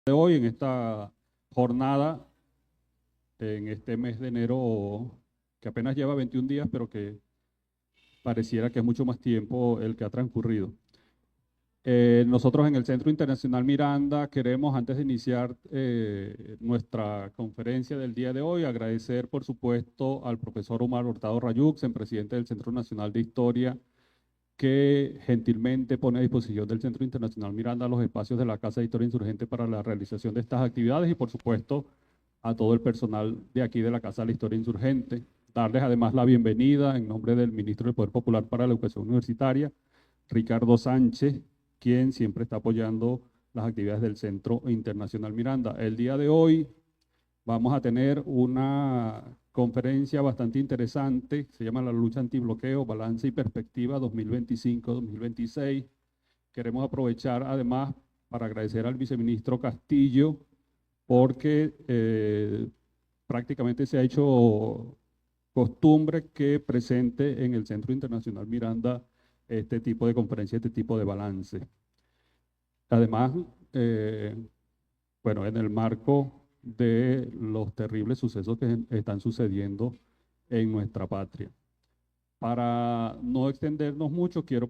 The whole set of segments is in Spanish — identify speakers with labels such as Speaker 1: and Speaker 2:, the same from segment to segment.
Speaker 1: de hoy, en esta jornada, en este mes de enero, que apenas lleva 21 días, pero que pareciera que es mucho más tiempo el que ha transcurrido. Nosotros en el Centro Internacional Miranda queremos, antes de iniciar nuestra conferencia del día de hoy, agradecer, por supuesto, al profesor Omar Hurtado Rayux, presidente del Centro Nacional de Historia, que gentilmente pone a disposición del Centro Internacional Miranda los espacios de la Casa de Historia Insurgente para la realización de estas actividades y, por supuesto, a todo el personal de aquí de la Casa de la Historia Insurgente. Darles además la bienvenida en nombre del Ministro del Poder Popular para la Educación Universitaria, Ricardo Sánchez, quien siempre está apoyando las actividades del Centro Internacional Miranda. El día de hoy vamos a tener una conferencia bastante interesante, se llama La lucha antibloqueo, balance y perspectiva 2025-2026. Queremos aprovechar además para agradecer al viceministro Castillo porque prácticamente se ha hecho costumbre que presente en el Centro Internacional Miranda este tipo de conferencia, este tipo de balance. Además, eh, bueno, en el marco de los terribles sucesos que están sucediendo en nuestra patria. Para no extendernos mucho, quiero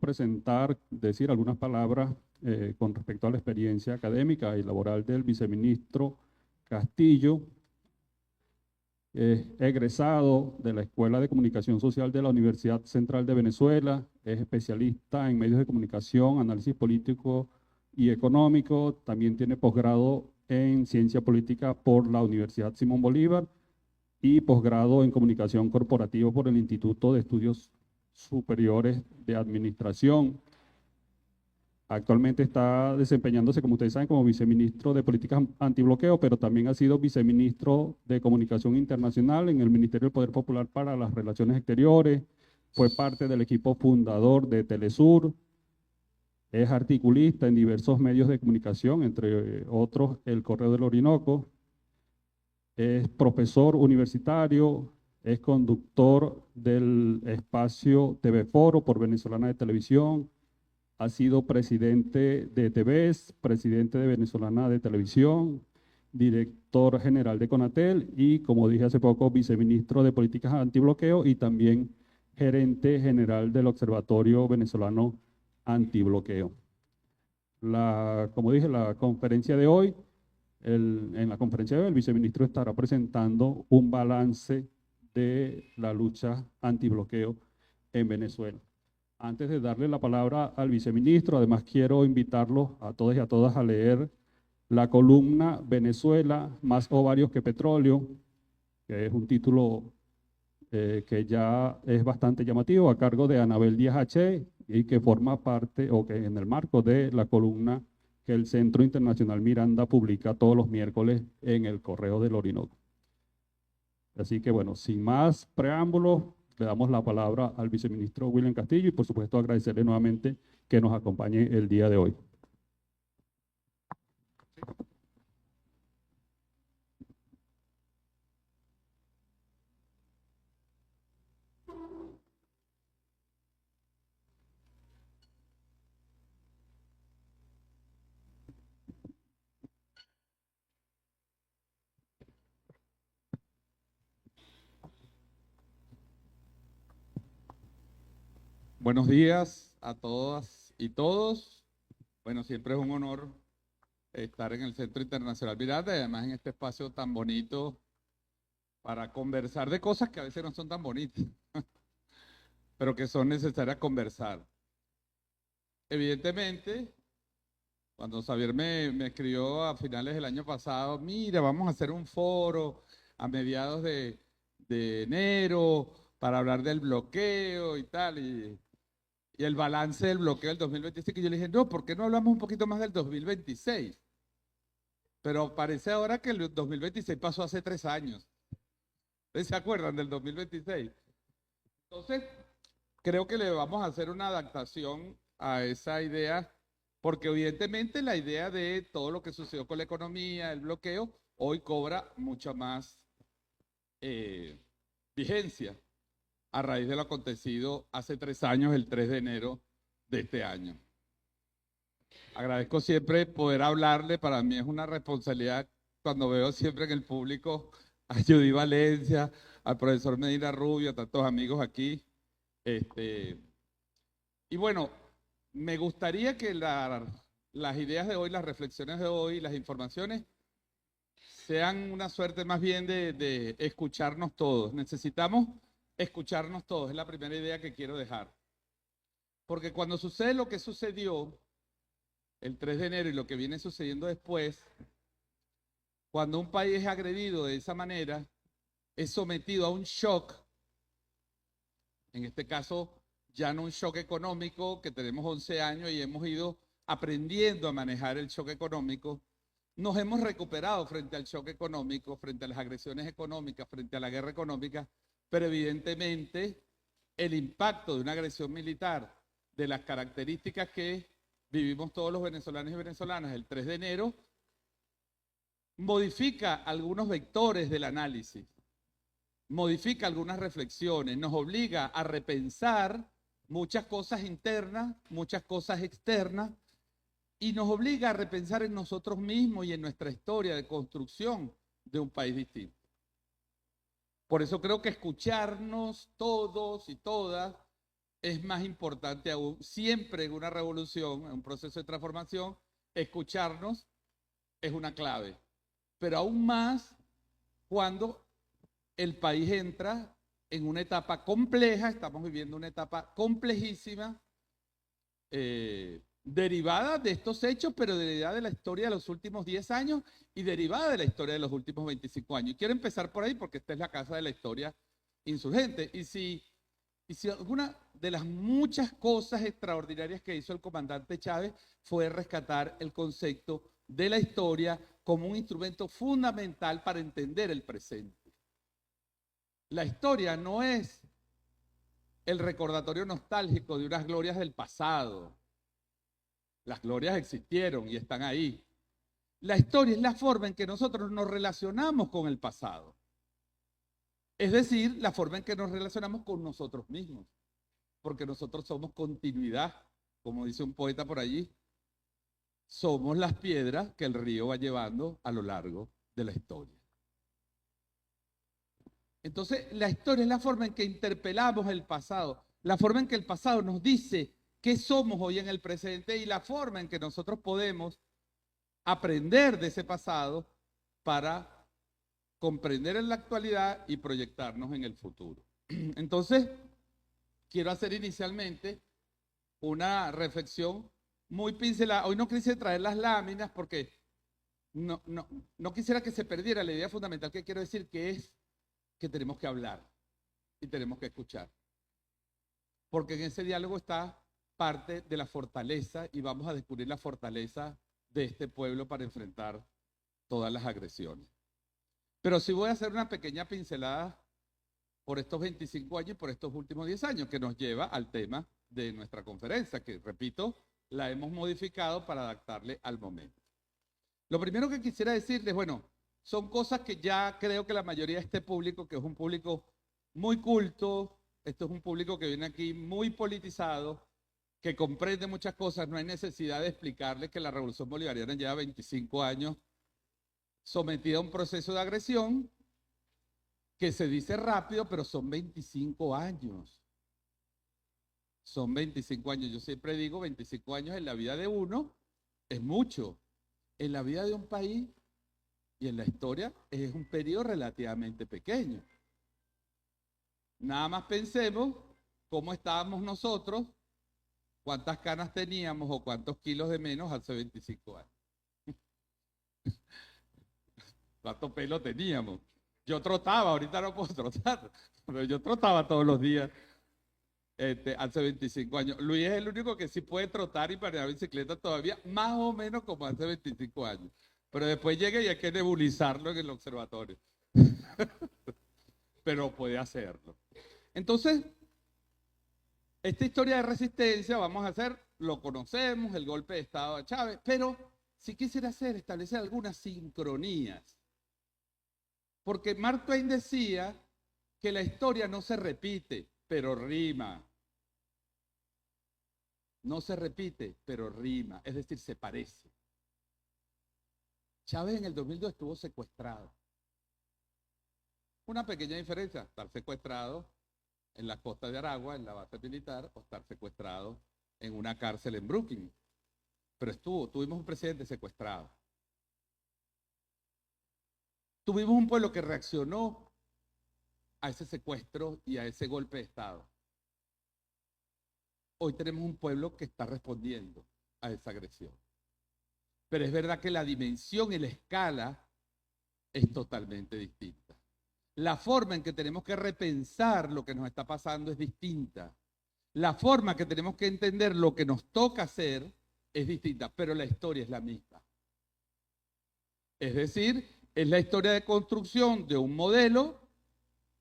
Speaker 1: decir algunas palabras con respecto a la experiencia académica y laboral del viceministro Castillo. Es egresado de la Escuela de Comunicación Social de la Universidad Central de Venezuela, es especialista en medios de comunicación, análisis político y económico, también tiene posgrado en ciencia política por la Universidad Simón Bolívar y posgrado en comunicación corporativa por el Instituto de Estudios Superiores de Administración. Actualmente está desempeñándose, como ustedes saben, como viceministro de Políticas Antibloqueo, pero también ha sido viceministro de Comunicación Internacional en el Ministerio del Poder Popular para las Relaciones Exteriores, fue parte del equipo fundador de Telesur, es articulista en diversos medios de comunicación, entre otros El Correo del Orinoco, es profesor universitario, es conductor del espacio TV Foro por Venezolana de Televisión, ha sido presidente de TVS, presidente de Venezolana de Televisión, director general de Conatel y, como dije hace poco, viceministro de Políticas Antibloqueo y también gerente general del Observatorio Venezolano Antibloqueo. Como dije, la conferencia de hoy, en la conferencia de hoy, el viceministro estará presentando un balance de la lucha antibloqueo en Venezuela. Antes de darle la palabra al viceministro, además quiero invitarlos a todos y a todas a leer la columna Venezuela, más ovarios que petróleo, que es un título que ya es bastante llamativo, a cargo de Anabel Díaz H. y que forma parte, o que en el marco de la columna que el Centro Internacional Miranda publica todos los miércoles en el Correo del Orinoco. Así que bueno, sin más preámbulos, le damos la palabra al viceministro William Castillo y por supuesto agradecerle nuevamente que nos acompañe el día de hoy.
Speaker 2: Buenos días a todas y todos. Bueno, siempre es un honor estar en el Centro Internacional Miranda y además en este espacio tan bonito para conversar de cosas que a veces no son tan bonitas, pero que son necesarias conversar. Evidentemente, cuando Xavier me escribió a finales del año pasado, mira, vamos a hacer un foro a mediados de enero para hablar del bloqueo y tal, y el balance del bloqueo del 2026, que yo le dije, no, ¿por qué no hablamos un poquito más del 2026? Pero parece ahora que el 2026 pasó hace 3 años. ¿Ustedes se acuerdan del 2026? Entonces, creo que le vamos a hacer una adaptación a esa idea, porque evidentemente la idea de todo lo que sucedió con la economía, el bloqueo, hoy cobra mucha más eh, vigencia a raíz de lo acontecido hace 3 años, el 3 de enero de este año. Agradezco siempre poder hablarle. Para mí es una responsabilidad cuando veo siempre en el público a Judy Valencia, al profesor Medina Rubio, a tantos amigos aquí. Y bueno, me gustaría que las ideas de hoy, las reflexiones de hoy, las informaciones sean una suerte más bien de escucharnos todos. Necesitamos escucharnos todos, es la primera idea que quiero dejar. Porque cuando sucede lo que sucedió el 3 de enero y lo que viene sucediendo después, cuando un país es agredido de esa manera, es sometido a un shock, en este caso ya no un shock económico, que tenemos 11 años y hemos ido aprendiendo a manejar el shock económico, nos hemos recuperado frente al shock económico, frente a las agresiones económicas, frente a la guerra económica, pero evidentemente el impacto de una agresión militar de las características que vivimos todos los venezolanos y venezolanas el 3 de enero, modifica algunos vectores del análisis, modifica algunas reflexiones, nos obliga a repensar muchas cosas internas, muchas cosas externas, y nos obliga a repensar en nosotros mismos y en nuestra historia de construcción de un país distinto. Por eso creo que escucharnos todos y todas es más importante aún. Siempre en una revolución, en un proceso de transformación, escucharnos es una clave. Pero aún más cuando el país entra en una etapa compleja, estamos viviendo una etapa complejísima, derivada de estos hechos, pero derivada de la historia de los últimos 10 años y derivada de la historia de los últimos 25 años. Y quiero empezar por ahí porque esta es la casa de la historia insurgente. Y si alguna de las muchas cosas extraordinarias que hizo el comandante Chávez fue rescatar el concepto de la historia como un instrumento fundamental para entender el presente. La historia no es el recordatorio nostálgico de unas glorias del pasado. Las glorias existieron y están ahí. La historia es la forma en que nosotros nos relacionamos con el pasado. Es decir, la forma en que nos relacionamos con nosotros mismos. Porque nosotros somos continuidad, como dice un poeta por allí. Somos las piedras que el río va llevando a lo largo de la historia. Entonces, la historia es la forma en que interpelamos el pasado, la forma en que el pasado nos dice qué somos hoy en el presente y la forma en que nosotros podemos aprender de ese pasado para comprender en la actualidad y proyectarnos en el futuro. Entonces, quiero hacer inicialmente una reflexión muy pincelada. Hoy no quise traer las láminas porque no quisiera que se perdiera la idea fundamental que quiero decir, que es que tenemos que hablar y tenemos que escuchar. Porque en ese diálogo está parte de la fortaleza y vamos a descubrir la fortaleza de este pueblo para enfrentar todas las agresiones. Pero sí voy a hacer una pequeña pincelada por estos 25 años y por estos últimos 10 años que nos lleva al tema de nuestra conferencia, que repito, la hemos modificado para adaptarle al momento. Lo primero que quisiera decirles, bueno, son cosas que ya creo que la mayoría de este público, que es un público muy culto, esto es un público que viene aquí muy politizado, que comprende muchas cosas, no hay necesidad de explicarles que la Revolución Bolivariana lleva 25 años sometida a un proceso de agresión que se dice rápido, pero son 25 años. Son 25 años. Yo siempre digo, 25 años en la vida de uno es mucho. En la vida de un país y en la historia es un periodo relativamente pequeño. Nada más pensemos cómo estábamos nosotros, cuántas canas teníamos o cuántos kilos de menos hace 25 años. ¿Cuánto pelo teníamos? Yo trotaba, ahorita no puedo trotar, pero yo trotaba todos los días hace 25 años. Luis es el único que sí puede trotar y manejar bicicleta todavía, más o menos como hace 25 años. Pero después llega y hay que nebulizarlo en el observatorio. Pero puede hacerlo. Entonces, esta historia de resistencia, vamos a hacer, lo conocemos, el golpe de Estado de Chávez, pero si quisiera establecer algunas sincronías. Porque Mark Twain decía que la historia no se repite, pero rima. no se repite, pero rima, es decir, se parece. Chávez en el 2002 estuvo secuestrado. Una pequeña diferencia, estar secuestrado en la costa de Aragua, en la base militar, o estar secuestrado en una cárcel en Brooklyn. Pero tuvimos un presidente secuestrado. Tuvimos un pueblo que reaccionó a ese secuestro y a ese golpe de Estado. Hoy tenemos un pueblo que está respondiendo a esa agresión. Pero es verdad que la dimensión y la escala es totalmente distinta. La forma en que tenemos que repensar lo que nos está pasando es distinta. La forma que tenemos que entender lo que nos toca hacer es distinta, pero la historia es la misma. Es decir, es la historia de construcción de un modelo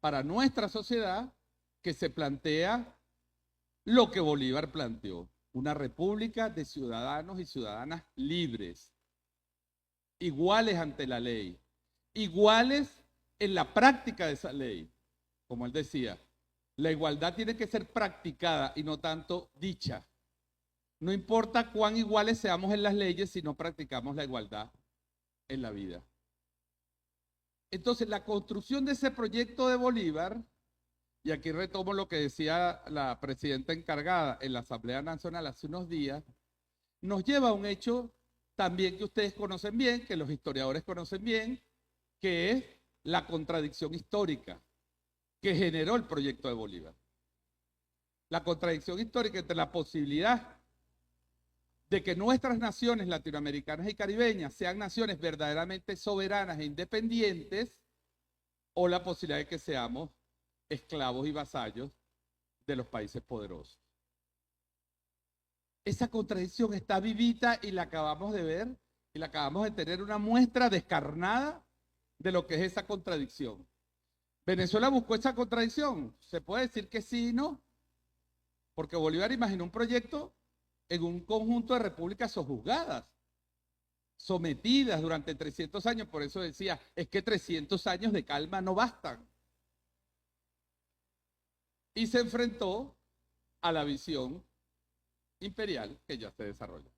Speaker 2: para nuestra sociedad que se plantea lo que Bolívar planteó, una república de ciudadanos y ciudadanas libres, iguales ante la ley, iguales en la práctica de esa ley. Como él decía, la igualdad tiene que ser practicada y no tanto dicha. No importa cuán iguales seamos en las leyes si no practicamos la igualdad en la vida. Entonces, la construcción de ese proyecto de Bolívar, y aquí retomo lo que decía la presidenta encargada en la Asamblea Nacional hace unos días, nos lleva a un hecho también que ustedes conocen bien, que los historiadores conocen bien, que es la contradicción histórica que generó el proyecto de Bolívar. La contradicción histórica entre la posibilidad de que nuestras naciones latinoamericanas y caribeñas sean naciones verdaderamente soberanas e independientes, o la posibilidad de que seamos esclavos y vasallos de los países poderosos. Esa contradicción está vivita y la acabamos de ver, y la acabamos de tener una muestra descarnada de lo que es esa contradicción. ¿Venezuela buscó esa contradicción? Se puede decir que sí y no, porque Bolívar imaginó un proyecto en un conjunto de repúblicas sojuzgadas, sometidas durante 300 años, por eso decía, es que 300 años de calma no bastan. Y se enfrentó a la visión imperial que ya se desarrolla.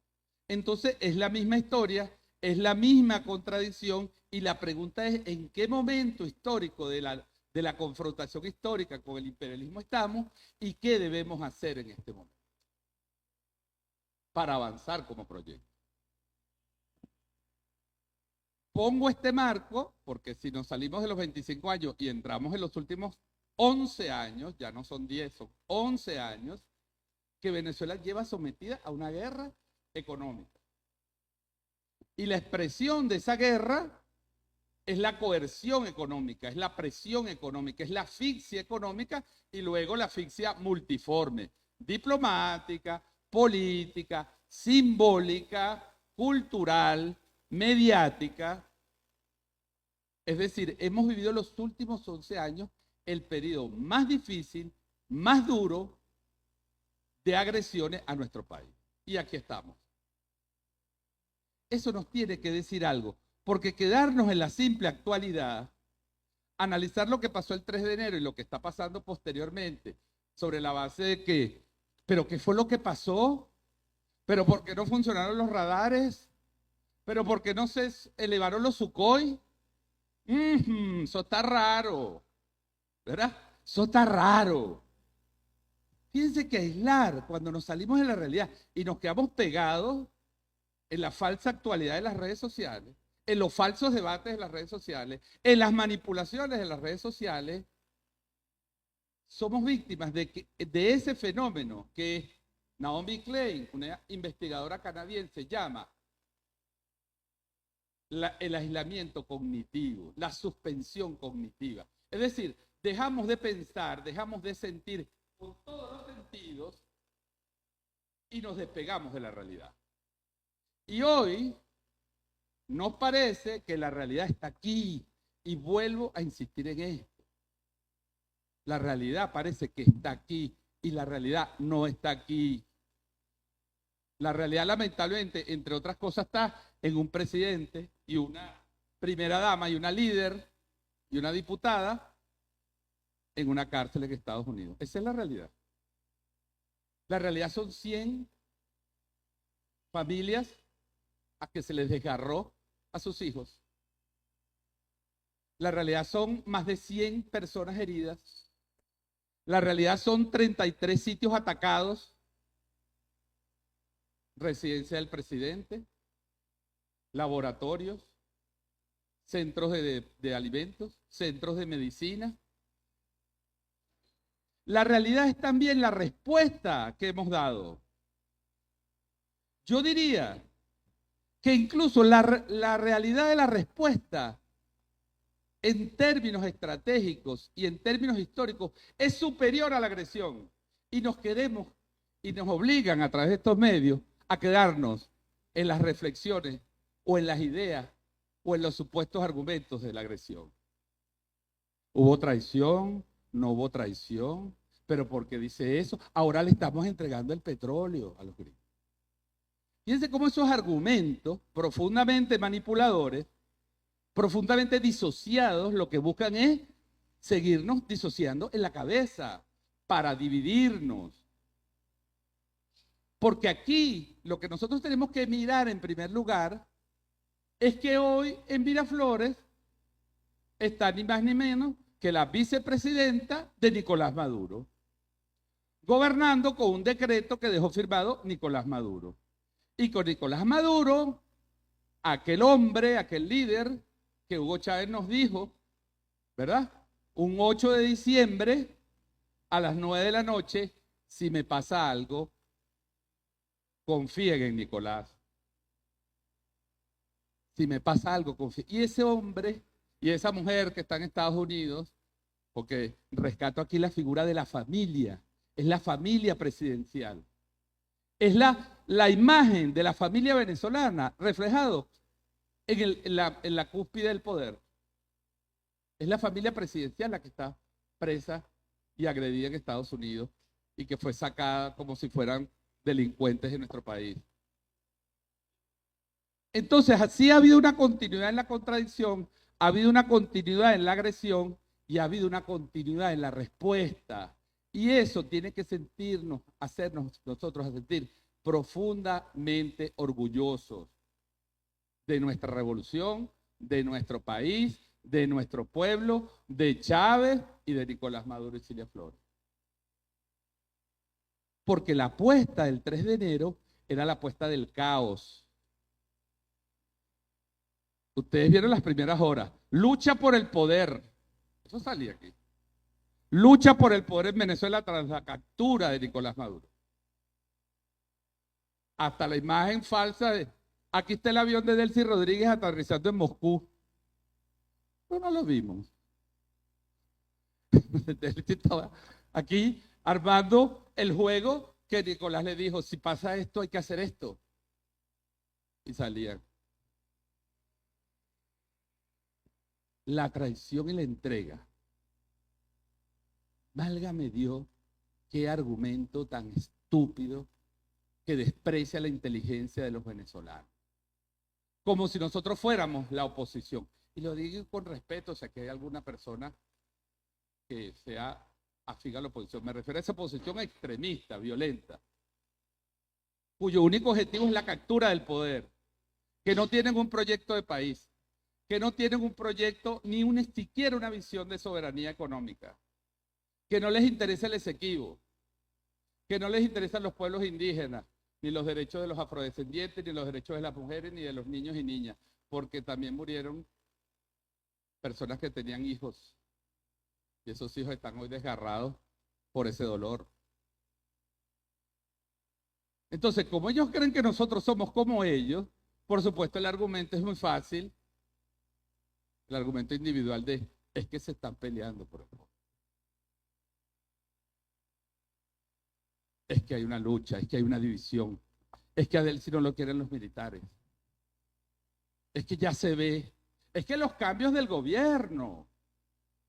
Speaker 2: Entonces es la misma historia, es la misma contradicción, y la pregunta es ¿en qué momento histórico de la confrontación histórica con el imperialismo estamos y qué debemos hacer en este momento para avanzar como proyecto? Pongo este marco porque si nos salimos de los 25 años y entramos en los últimos 11 años, ya no son 10, son 11 años, que Venezuela lleva sometida a una guerra económica. Y la expresión de esa guerra es la coerción económica, es la presión económica, es la asfixia económica y luego la asfixia multiforme, diplomática, política, simbólica, cultural, mediática. Es decir, hemos vivido los últimos 11 años el periodo más difícil, más duro de agresiones a nuestro país. Y aquí estamos. Eso nos tiene que decir algo, porque quedarnos en la simple actualidad, analizar lo que pasó el 3 de enero y lo que está pasando posteriormente, sobre la base de que, ¿pero qué fue lo que pasó? ¿Pero por qué no funcionaron los radares? ¿Pero por qué no se elevaron los Sukhoi? Eso está raro, ¿verdad? Eso está raro. Fíjense que aislar, cuando nos salimos de la realidad y nos quedamos pegados en la falsa actualidad de las redes sociales, en los falsos debates de las redes sociales, en las manipulaciones de las redes sociales, somos víctimas de ese fenómeno que Naomi Klein, una investigadora canadiense, llama el aislamiento cognitivo, la suspensión cognitiva. Es decir, dejamos de pensar, dejamos de sentir con todos los sentidos y nos despegamos de la realidad. Y hoy nos parece que la realidad está aquí, y vuelvo a insistir en esto. La realidad parece que está aquí y la realidad no está aquí. La realidad, lamentablemente, entre otras cosas, está en un presidente y una primera dama y una líder y una diputada en una cárcel en Estados Unidos. Esa es la realidad. La realidad son 100 familias a que se les desgarró a sus hijos. La realidad son más de 100 personas heridas. La realidad son 33 sitios atacados. Residencia del presidente, laboratorios, centros de alimentos, centros de medicina. La realidad es también la respuesta que hemos dado. Yo diría que incluso la realidad de la respuesta en términos estratégicos y en términos históricos es superior a la agresión. Y nos queremos y nos obligan a través de estos medios a quedarnos en las reflexiones o en las ideas o en los supuestos argumentos de la agresión. ¿Hubo traición? ¿No hubo traición? ¿Pero por qué dice eso? Ahora le estamos entregando el petróleo a los gringos. Fíjense cómo esos argumentos profundamente manipuladores, profundamente disociados, lo que buscan es seguirnos disociando en la cabeza para dividirnos. Porque aquí lo que nosotros tenemos que mirar en primer lugar es que hoy en Miraflores está ni más ni menos que la vicepresidenta de Nicolás Maduro, gobernando con un decreto que dejó firmado Nicolás Maduro. Y con Nicolás Maduro, aquel hombre, aquel líder que Hugo Chávez nos dijo, ¿verdad? Un 8 de diciembre a las 9 de la noche, si me pasa algo, confíen en Nicolás. Si me pasa algo, confíen. Y ese hombre y esa mujer que está en Estados Unidos, porque rescato aquí la figura de la familia, es la familia presidencial. Es la imagen de la familia venezolana reflejado en la cúspide del poder. Es la familia presidencial la que está presa y agredida en Estados Unidos y que fue sacada como si fueran delincuentes de nuestro país. Entonces, así ha habido una continuidad en la contradicción, ha habido una continuidad en la agresión y ha habido una continuidad en la respuesta. Y eso tiene que hacernos nosotros sentir profundamente orgullosos de nuestra revolución, de nuestro país, de nuestro pueblo, de Chávez y de Nicolás Maduro y Cilia Flores. Porque la apuesta del 3 de enero era la apuesta del caos. Ustedes vieron las primeras horas. Lucha por el poder. Eso salía aquí. Lucha por el poder en Venezuela tras la captura de Nicolás Maduro. Hasta la imagen falsa de, aquí está el avión de Delcy Rodríguez aterrizando en Moscú. Pero no lo vimos. Delcy estaba aquí armando el juego que Nicolás le dijo, si pasa esto hay que hacer esto. Y salían. La traición y la entrega. Válgame Dios, qué argumento tan estúpido que desprecia la inteligencia de los venezolanos. Como si nosotros fuéramos la oposición. Y lo digo con respeto, o sea, que hay alguna persona que sea afín a la oposición. Me refiero a esa oposición extremista, violenta, cuyo único objetivo es la captura del poder, que no tienen un proyecto de país, que no tienen un proyecto ni siquiera una visión de soberanía económica, que no les interesa el Esequibo, que no les interesan los pueblos indígenas, ni los derechos de los afrodescendientes, ni los derechos de las mujeres, ni de los niños y niñas, porque también murieron personas que tenían hijos, y esos hijos están hoy desgarrados por ese dolor. Entonces, como ellos creen que nosotros somos como ellos, por supuesto el argumento es muy fácil, el argumento individual es que se están peleando por el poder. Es que hay una lucha, es que hay una división, es que a Delcy no lo quieren los militares, es que ya se ve, es que los cambios del gobierno,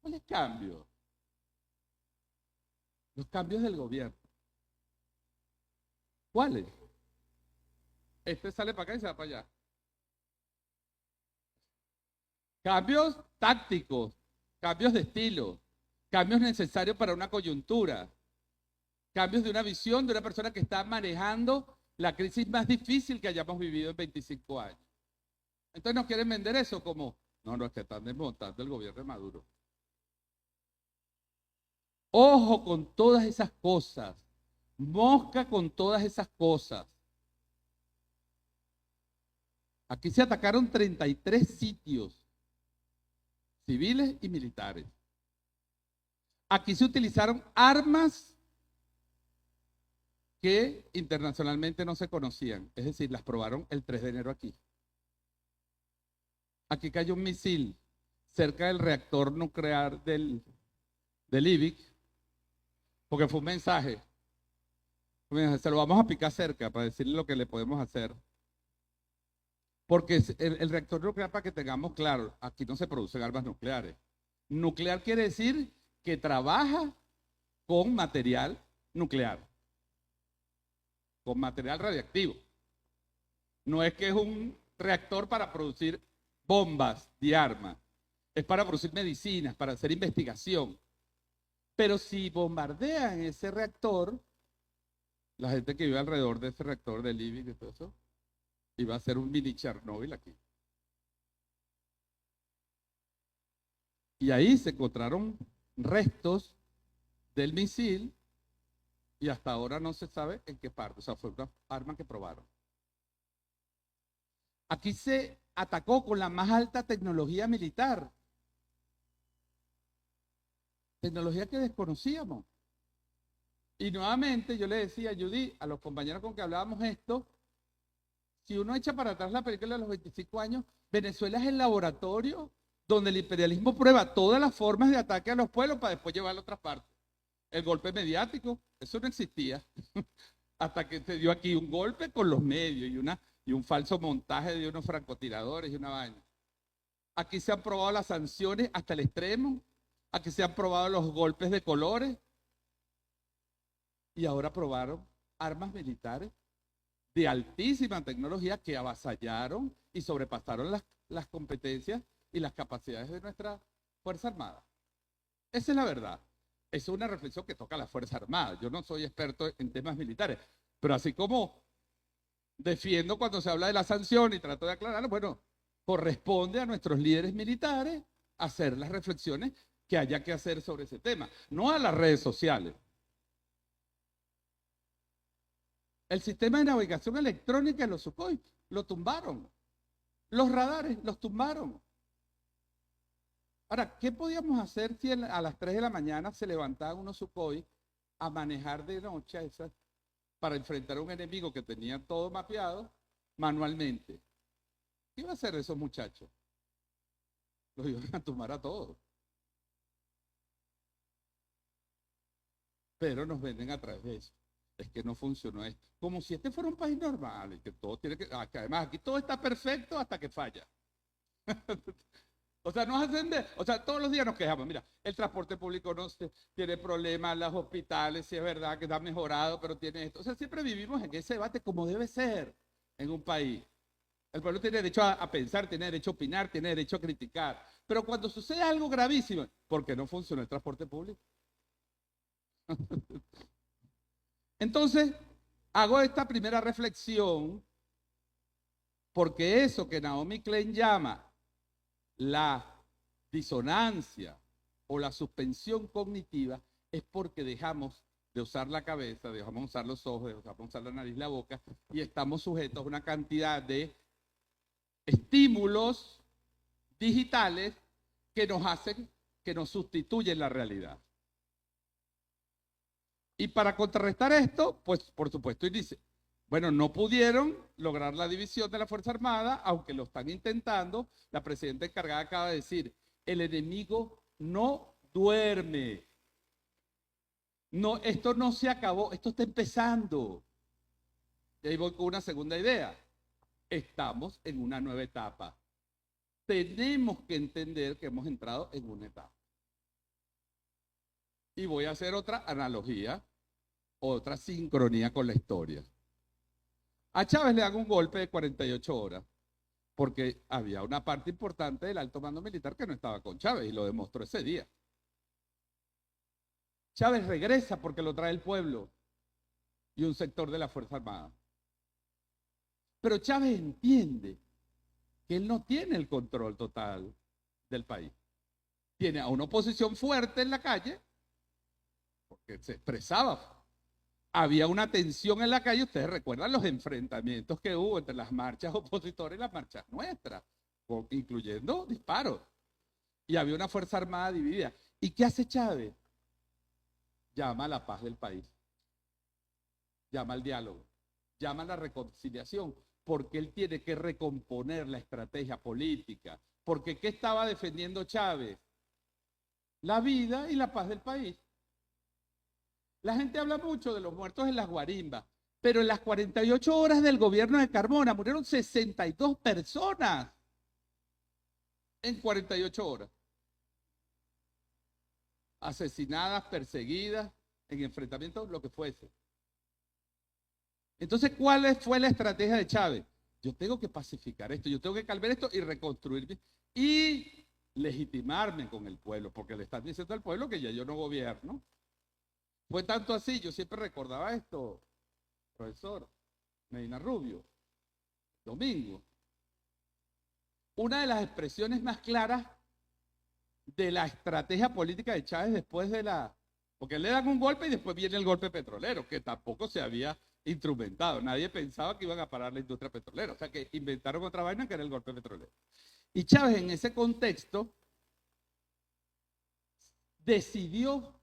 Speaker 2: ¿cuáles cambios? Los cambios del gobierno. ¿Cuáles? Este sale para acá y se va para allá. Cambios tácticos, cambios de estilo, cambios necesarios para una coyuntura, cambios de una visión de una persona que está manejando la crisis más difícil que hayamos vivido en 25 años. Entonces nos quieren vender eso como, no, es que están desmontando el gobierno de Maduro. Ojo con todas esas cosas. Mosca con todas esas cosas. Aquí se atacaron 33 sitios civiles y militares. Aquí se utilizaron armas que internacionalmente no se conocían. Es decir, las probaron el 3 de enero aquí. Aquí cayó un misil cerca del reactor nuclear del IBIC, porque fue un mensaje. Se lo vamos a picar cerca para decirle lo que le podemos hacer. Porque el reactor nuclear, para que tengamos claro, aquí no se producen armas nucleares. Nuclear quiere decir que trabaja con material nuclear, con material radiactivo. No es que es un reactor para producir bombas de armas, es para producir medicinas, para hacer investigación. Pero si bombardean ese reactor, la gente que vive alrededor de ese reactor del IBIC y todo eso, iba a ser un mini Chernobyl aquí. Y ahí se encontraron restos del misil y hasta ahora no se sabe en qué parte. O sea, fue una arma que probaron. Aquí se atacó con la más alta tecnología militar. Tecnología que desconocíamos. Y nuevamente yo le decía a Judy, a los compañeros con que hablábamos esto, si uno echa para atrás la película de los 25 años, Venezuela es el laboratorio donde el imperialismo prueba todas las formas de ataque a los pueblos para después llevarlo a otras partes. El golpe mediático, eso no existía. Hasta que se dio aquí un golpe con los medios y un falso montaje de unos francotiradores y una vaina. Aquí se han probado las sanciones hasta el extremo. Aquí se han probado los golpes de colores. Y ahora probaron armas militares de altísima tecnología que avasallaron y sobrepasaron las competencias y las capacidades de nuestra Fuerza Armada. Esa es la verdad. Es una reflexión que toca a la Fuerza Armada. Yo no soy experto en temas militares, pero así como defiendo cuando se habla de la sanción y trato de aclararlo, bueno, corresponde a nuestros líderes militares hacer las reflexiones que haya que hacer sobre ese tema, no a las redes sociales. El sistema de navegación electrónica en los Sukhoi lo tumbaron. Los radares los tumbaron. Ahora, ¿qué podíamos hacer si a las 3 de la mañana se levantaban unos Sukhoi a manejar de noche para enfrentar a un enemigo que tenía todo mapeado manualmente? ¿Qué iban a hacer esos muchachos? Los iban a tumbar a todos. Pero nos venden a través de eso. Es que no funcionó esto. Como si este fuera un país normal, y que todo tiene que además aquí todo está perfecto hasta que falla. O sea, nos hacen o sea, todos los días nos quejamos. Mira, el transporte público no tiene problemas, los hospitales, sí es verdad que está mejorado, pero tiene esto. O sea, siempre vivimos en ese debate como debe ser en un país. El pueblo tiene derecho a pensar, tiene derecho a opinar, tiene derecho a criticar. Pero cuando sucede algo gravísimo, ¿por qué no funciona el transporte público? Entonces, hago esta primera reflexión porque eso que Naomi Klein llama la disonancia o la suspensión cognitiva es porque dejamos de usar la cabeza, dejamos de usar los ojos, dejamos de usar la nariz, la boca y estamos sujetos a una cantidad de estímulos digitales que nos hacen, que nos sustituyen la realidad. Y para contrarrestar esto, pues por supuesto, y dice, bueno, no pudieron lograr la división de la Fuerza Armada, aunque lo están intentando. La presidenta encargada acaba de decir, el enemigo no duerme. No, esto no se acabó, esto está empezando. Y ahí voy con una segunda idea. Estamos en una nueva etapa. Tenemos que entender que hemos entrado en una etapa. Y voy a hacer otra analogía, otra sincronía con la historia. A Chávez le dan un golpe de 48 horas, porque había una parte importante del alto mando militar que no estaba con Chávez, y lo demostró ese día. Chávez regresa porque lo trae el pueblo y un sector de la Fuerza Armada. Pero Chávez entiende que él no tiene el control total del país. Tiene a una oposición fuerte en la calle, porque se expresaba. Había una tensión en la calle, ustedes recuerdan los enfrentamientos que hubo entre las marchas opositoras y las marchas nuestras, incluyendo disparos. Y había una fuerza armada dividida. ¿Y qué hace Chávez? Llama a la paz del país, llama al diálogo, llama a la reconciliación, porque él tiene que recomponer la estrategia política. Porque ¿qué estaba defendiendo Chávez? La vida y la paz del país. La gente habla mucho de los muertos en las guarimbas, pero en las 48 horas del gobierno de Carmona murieron 62 personas en 48 horas. Asesinadas, perseguidas, en enfrentamientos, lo que fuese. Entonces, ¿cuál fue la estrategia de Chávez? Yo tengo que pacificar esto, yo tengo que calmar esto y reconstruirme y legitimarme con el pueblo, porque le están diciendo al pueblo que ya yo no gobierno. Fue tanto así, yo siempre recordaba esto, profesor Medina Rubio, Domingo. Una de las expresiones más claras de la estrategia política de Chávez después de porque le dan un golpe y después viene el golpe petrolero, que tampoco se había instrumentado. Nadie pensaba que iban a parar la industria petrolera. O sea que inventaron otra vaina que era el golpe petrolero. Y Chávez en ese contexto decidió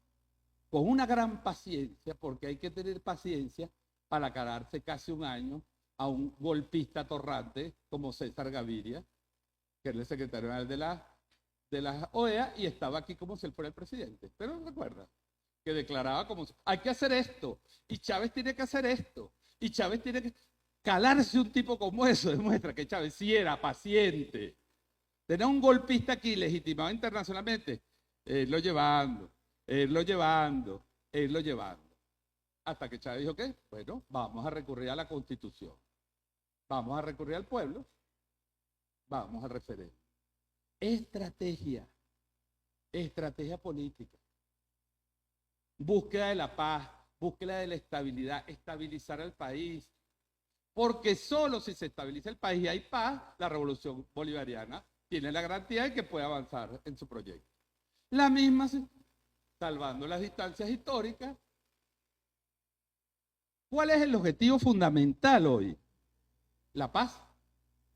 Speaker 2: con una gran paciencia, porque hay que tener paciencia para quedarse casi un año a un golpista atorrante como César Gaviria, que era el secretario general de la OEA y estaba aquí como si él fuera el presidente. Pero recuerda que declaraba como hay que hacer esto y Chávez tiene que hacer esto y Chávez tiene que calarse. Un tipo como eso demuestra que Chávez sí era paciente. Tener un golpista aquí legitimado internacionalmente, irlo llevando, hasta que Chávez dijo que, bueno, vamos a recurrir a la Constitución, vamos a recurrir al pueblo, vamos al referéndum. Estrategia política. Búsqueda de la paz, búsqueda de la estabilidad, estabilizar el país. Porque solo si se estabiliza el país y hay paz, la revolución bolivariana tiene la garantía de que puede avanzar en su proyecto. La misma, salvando las distancias históricas. ¿Cuál es el objetivo fundamental hoy? La paz.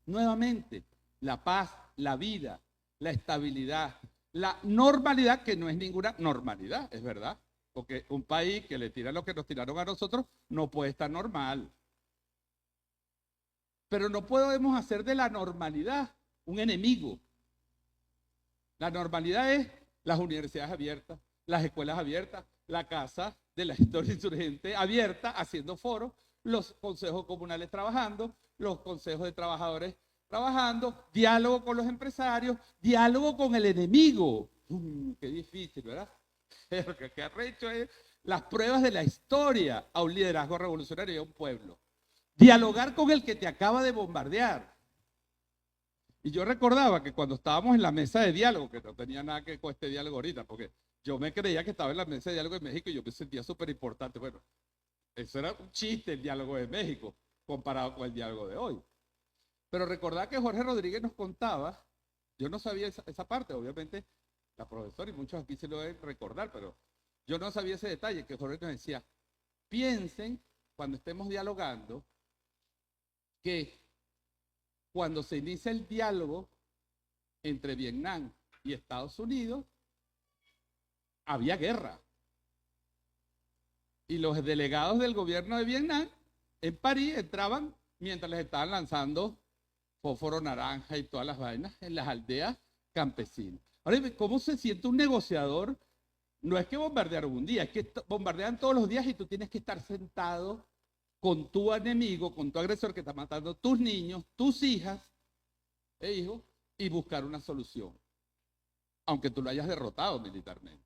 Speaker 2: Nuevamente, la paz, la vida, la estabilidad, la normalidad, que no es ninguna normalidad, es verdad. Porque un país que le tira lo que nos tiraron a nosotros no puede estar normal. Pero no podemos hacer de la normalidad un enemigo. La normalidad es las universidades abiertas, las escuelas abiertas, la casa de la historia insurgente abierta, haciendo foros, los consejos comunales trabajando, los consejos de trabajadores trabajando, diálogo con los empresarios, diálogo con el enemigo. Qué difícil, ¿verdad? Pero qué arrecho es las pruebas de la historia a un liderazgo revolucionario y a un pueblo. Dialogar con el que te acaba de bombardear. Y yo recordaba que cuando estábamos en la mesa de diálogo, que no tenía nada que ver con este diálogo ahorita, porque yo me creía que estaba en la mesa de diálogo de México y yo me sentía súper importante. Bueno, eso era un chiste el diálogo de México comparado con el diálogo de hoy. Pero recordaba que Jorge Rodríguez nos contaba, yo no sabía esa parte, obviamente la profesora y muchos aquí se lo deben recordar, pero yo no sabía ese detalle, que Jorge nos decía, piensen cuando estemos dialogando que cuando se inicia el diálogo entre Vietnam y Estados Unidos, había guerra. Y los delegados del gobierno de Vietnam en París entraban mientras les estaban lanzando fósforo naranja y todas las vainas en las aldeas campesinas. Ahora, ¿cómo se siente un negociador? No es que bombardearon un día, es que bombardean todos los días y tú tienes que estar sentado con tu enemigo, con tu agresor que está matando tus niños, tus hijas e hijos, y buscar una solución. Aunque tú lo hayas derrotado militarmente,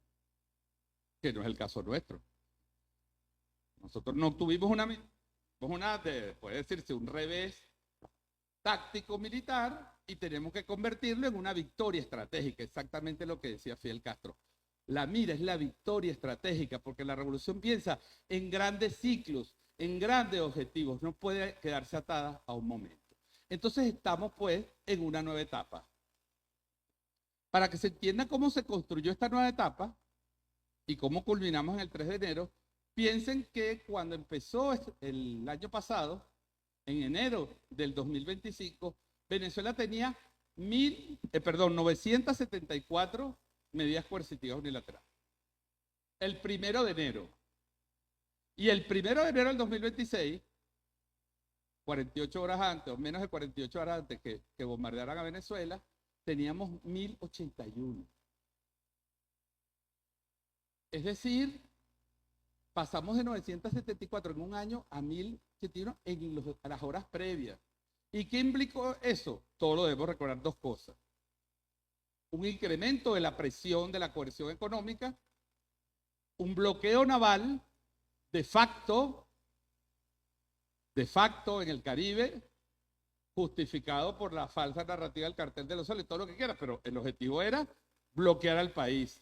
Speaker 2: que no es el caso nuestro. Nosotros no tuvimos puede decirse, un revés táctico militar y tenemos que convertirlo en una victoria estratégica, exactamente lo que decía Fidel Castro. La mira es la victoria estratégica, porque la revolución piensa en grandes ciclos, en grandes objetivos, no puede quedarse atada a un momento. Entonces estamos pues en una nueva etapa. Para que se entienda cómo se construyó esta nueva etapa y cómo culminamos en el 3 de enero, piensen que cuando empezó el año pasado, en enero del 2025, Venezuela tenía 974 medidas coercitivas unilaterales. El 1 de enero. Y el 1 de enero del 2026, 48 horas antes, o menos de 48 horas antes que bombardearan a Venezuela, teníamos 1081. Es decir, pasamos de 974 en un año a 1081 en las horas previas. ¿Y qué implicó eso? Todo lo debemos recordar dos cosas. Un incremento de la presión de la coerción económica, un bloqueo naval de facto en el Caribe, justificado por la falsa narrativa del cartel de los soles, todo lo que quieras, pero el objetivo era bloquear al país.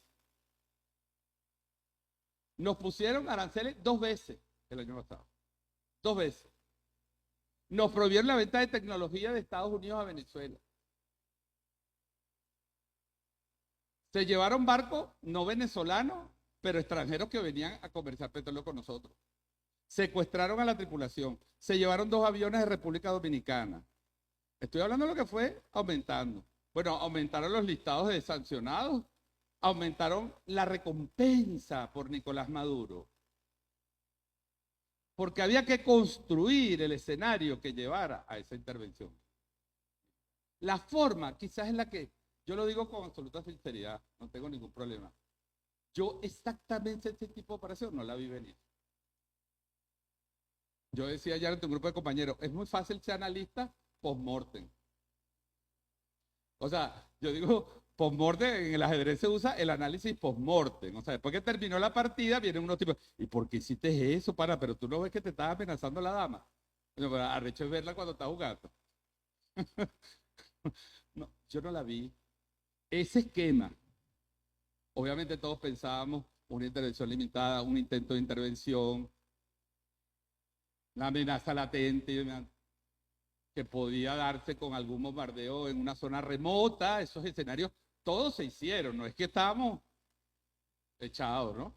Speaker 2: Nos pusieron aranceles 2 veces el año pasado. 2 veces. Nos prohibieron la venta de tecnología de Estados Unidos a Venezuela. Se llevaron barcos no venezolanos, pero extranjeros que venían a comerciar petróleo con nosotros. Secuestraron a la tripulación. Se llevaron 2 aviones de República Dominicana. Estoy hablando de lo que fue aumentando. Bueno, aumentaron los listados de sancionados, aumentaron la recompensa por Nicolás Maduro. Porque había que construir el escenario que llevara a esa intervención. La forma quizás es la que, yo lo digo con absoluta sinceridad, no tengo ningún problema. Yo exactamente este tipo de operación no la vi venir. Yo decía ya en tu grupo de compañeros, es muy fácil ser analista post-mortem. O sea, yo digo, post-mortem, en el ajedrez se usa el análisis post-mortem. O sea, después que terminó la partida, vienen unos tipos, ¿y por qué hiciste eso, para? Pero tú no ves que te estaba amenazando la dama. Bueno, pero arrecho es verla cuando está jugando. No, yo no la vi. Ese esquema, obviamente todos pensábamos una intervención limitada, un intento de intervención, una amenaza latente que podía darse con algún bombardeo en una zona remota. Esos escenarios todos se hicieron, no es que estábamos echados, ¿no?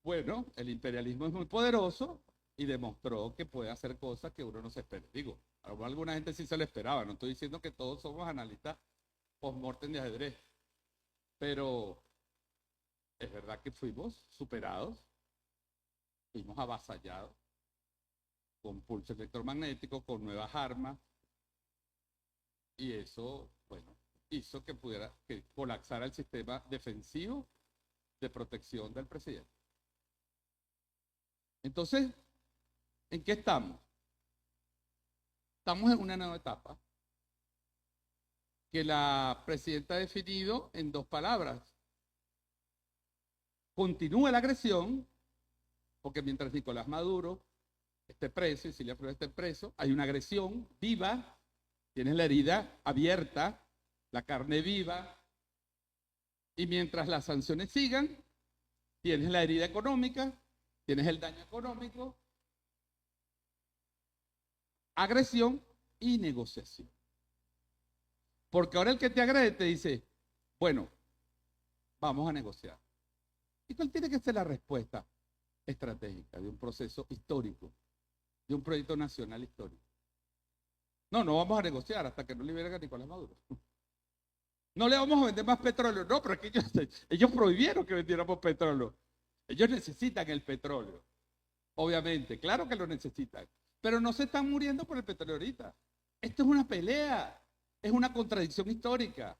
Speaker 2: Bueno, el imperialismo es muy poderoso y demostró que puede hacer cosas que uno no se espera. Digo, a alguna gente sí se le esperaba, no estoy diciendo que todos somos analistas post-mortem de ajedrez, pero es verdad que fuimos superados, fuimos avasallados con pulso electromagnético, con nuevas armas, y eso, bueno, hizo que colapsara el sistema defensivo de protección del presidente. Entonces, ¿en qué estamos? Estamos en una nueva etapa que la presidenta ha definido en 2 palabras. Continúa la agresión, porque mientras Nicolás Maduro esté preso y Cilia Flores esté preso, hay una agresión viva, tienes la herida abierta, la carne viva, y mientras las sanciones sigan, tienes la herida económica, tienes el daño económico, agresión y negociación. Porque ahora el que te agrede te dice, bueno, vamos a negociar. ¿Y cuál tiene que ser la respuesta estratégica de un proceso histórico, de un proyecto nacional histórico? No vamos a negociar hasta que no liberen a Nicolás Maduro. No le vamos a vender más petróleo. No, pero es que ellos prohibieron que vendiéramos petróleo. Ellos necesitan el petróleo. Obviamente, claro que lo necesitan. Pero no se están muriendo por el petróleo ahorita. Esto es una pelea. Es una contradicción histórica.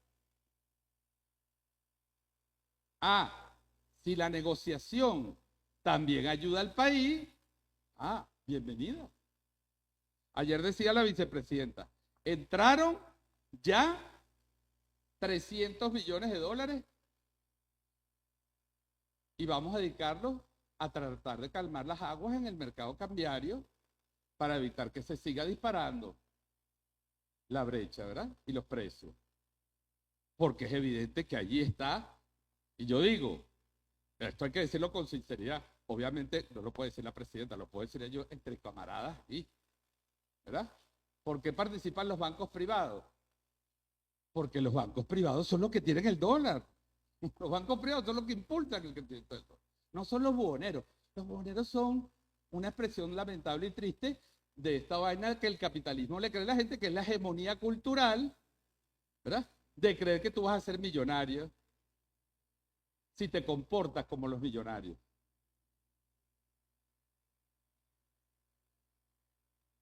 Speaker 2: Si la negociación también ayuda al país, bienvenida. Ayer decía la vicepresidenta, entraron ya 300 millones de dólares y vamos a dedicarlos a tratar de calmar las aguas en el mercado cambiario para evitar que se siga disparando la brecha, ¿verdad? Y los precios. Porque es evidente que allí está, y yo digo, esto hay que decirlo con sinceridad, obviamente no lo puede decir la presidenta, lo puedo decir yo entre camaradas y, ¿verdad? ¿Por qué participan los bancos privados? Porque los bancos privados son los que tienen el dólar. Los bancos privados son los que impulsan el crecimiento del dólar. No son los buhoneros. Los buhoneros son una expresión lamentable y triste de esta vaina que el capitalismo le cree a la gente, que es la hegemonía cultural, ¿verdad? De creer que tú vas a ser millonario si te comportas como los millonarios.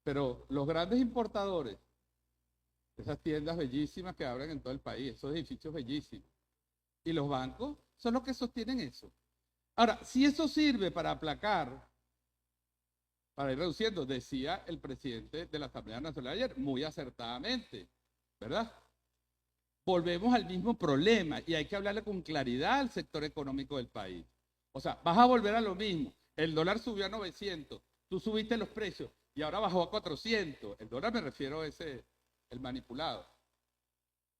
Speaker 2: Pero los grandes importadores, esas tiendas bellísimas que abren en todo el país, esos edificios bellísimos, y los bancos son los que sostienen eso. Ahora, si eso sirve para aplacar, para ir reduciendo, decía el presidente de la Asamblea Nacional ayer, muy acertadamente, ¿verdad? Volvemos al mismo problema y hay que hablarle con claridad al sector económico del país. O sea, vas a volver a lo mismo. El dólar subió a 900, tú subiste los precios y ahora bajó a 400. El dólar me refiero a ese, el manipulado.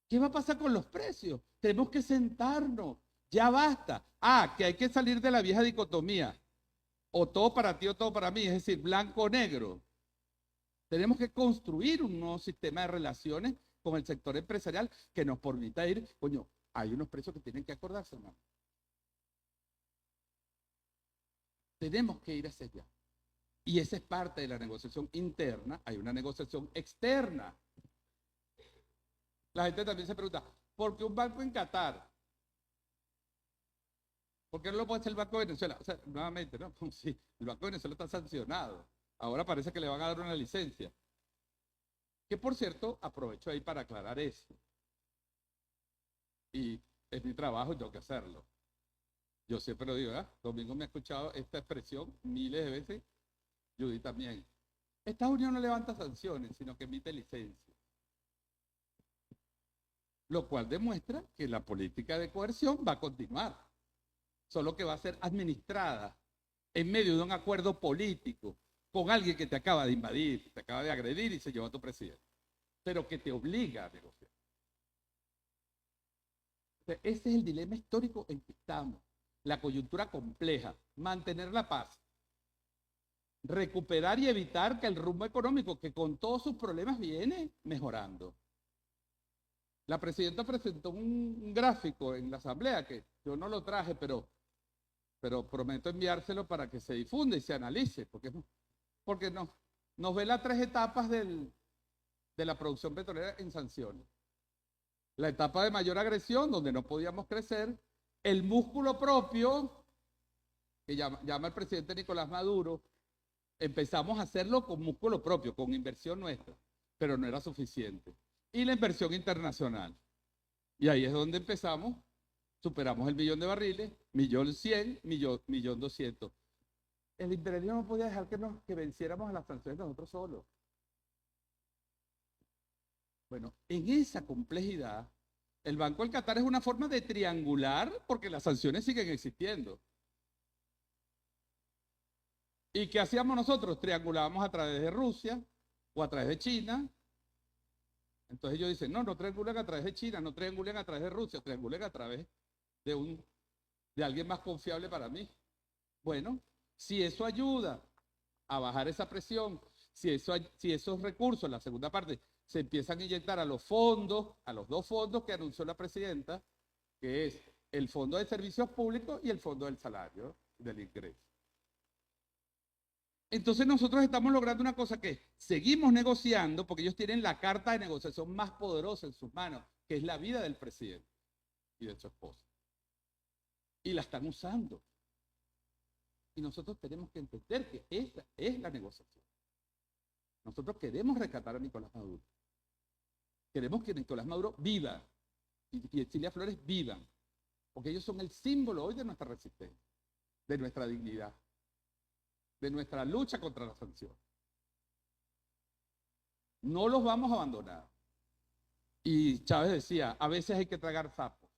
Speaker 2: ¿Qué va a pasar con los precios? Tenemos que sentarnos, ya basta. Que hay que salir de la vieja dicotomía. O todo para ti o todo para mí, es decir, blanco o negro. Tenemos que construir un nuevo sistema de relaciones con el sector empresarial que nos permita ir, coño, hay unos precios que tienen que acordarse, hermano. Tenemos que ir hacia allá. Y esa es parte de la negociación interna. Hay una negociación externa. La gente también se pregunta, ¿por qué un banco en Qatar? ¿Por qué no lo puede hacer el Banco de Venezuela? O sea, nuevamente, ¿no? Sí, el Banco de Venezuela está sancionado. Ahora parece que le van a dar una licencia. Que por cierto, aprovecho ahí para aclarar eso. Y es mi trabajo y tengo que hacerlo. Yo siempre lo digo, ¿verdad? Domingo me ha escuchado esta expresión miles de veces. Judy también. Estados Unidos no levanta sanciones, sino que emite licencias. Lo cual demuestra que la política de coerción va a continuar. Solo que va a ser administrada en medio de un acuerdo político con alguien que te acaba de invadir, te acaba de agredir y se llevó a tu presidente, pero que te obliga a negociar. Ese es el dilema histórico en que estamos. La coyuntura compleja, mantener la paz, recuperar y evitar que el rumbo económico, que con todos sus problemas viene mejorando. La presidenta presentó un gráfico en la asamblea que yo no lo traje, pero prometo enviárselo para que se difunda y se analice, porque nos ve las 3 etapas de la producción petrolera en sanciones. La etapa de mayor agresión, donde no podíamos crecer, el músculo propio, que llama el presidente Nicolás Maduro, empezamos a hacerlo con músculo propio, con inversión nuestra, pero no era suficiente. Y la inversión internacional. Y ahí es donde empezamos, superamos el 1.000.000 de barriles, 1.100.000, 1.200.000. El imperialismo no podía dejar que venciéramos a las sanciones nosotros solos. Bueno, en esa complejidad, el Banco del Qatar es una forma de triangular porque las sanciones siguen existiendo. ¿Y qué hacíamos nosotros? Triangulábamos a través de Rusia o a través de China. Entonces ellos dicen, no triangulen a través de China, no triangulen a través de Rusia, triangulen a través de alguien más confiable para mí. Bueno, si eso ayuda a bajar esa presión, si esos recursos, la segunda parte, se empiezan a inyectar a los fondos, a los 2 fondos que anunció la presidenta, que es el Fondo de Servicios Públicos y el Fondo del Salario, del Ingreso. Entonces nosotros estamos logrando una cosa que seguimos negociando porque ellos tienen la carta de negociación más poderosa en sus manos, que es la vida del presidente y de su esposa. Y la están usando. Y nosotros tenemos que entender que esa es la negociación. Nosotros queremos rescatar a Nicolás Maduro. Queremos que Nicolás Maduro viva y Cilia Flores vivan, porque ellos son el símbolo hoy de nuestra resistencia, de nuestra dignidad, de nuestra lucha contra la sanción. No los vamos a abandonar. Y Chávez decía, a veces hay que tragar sapos.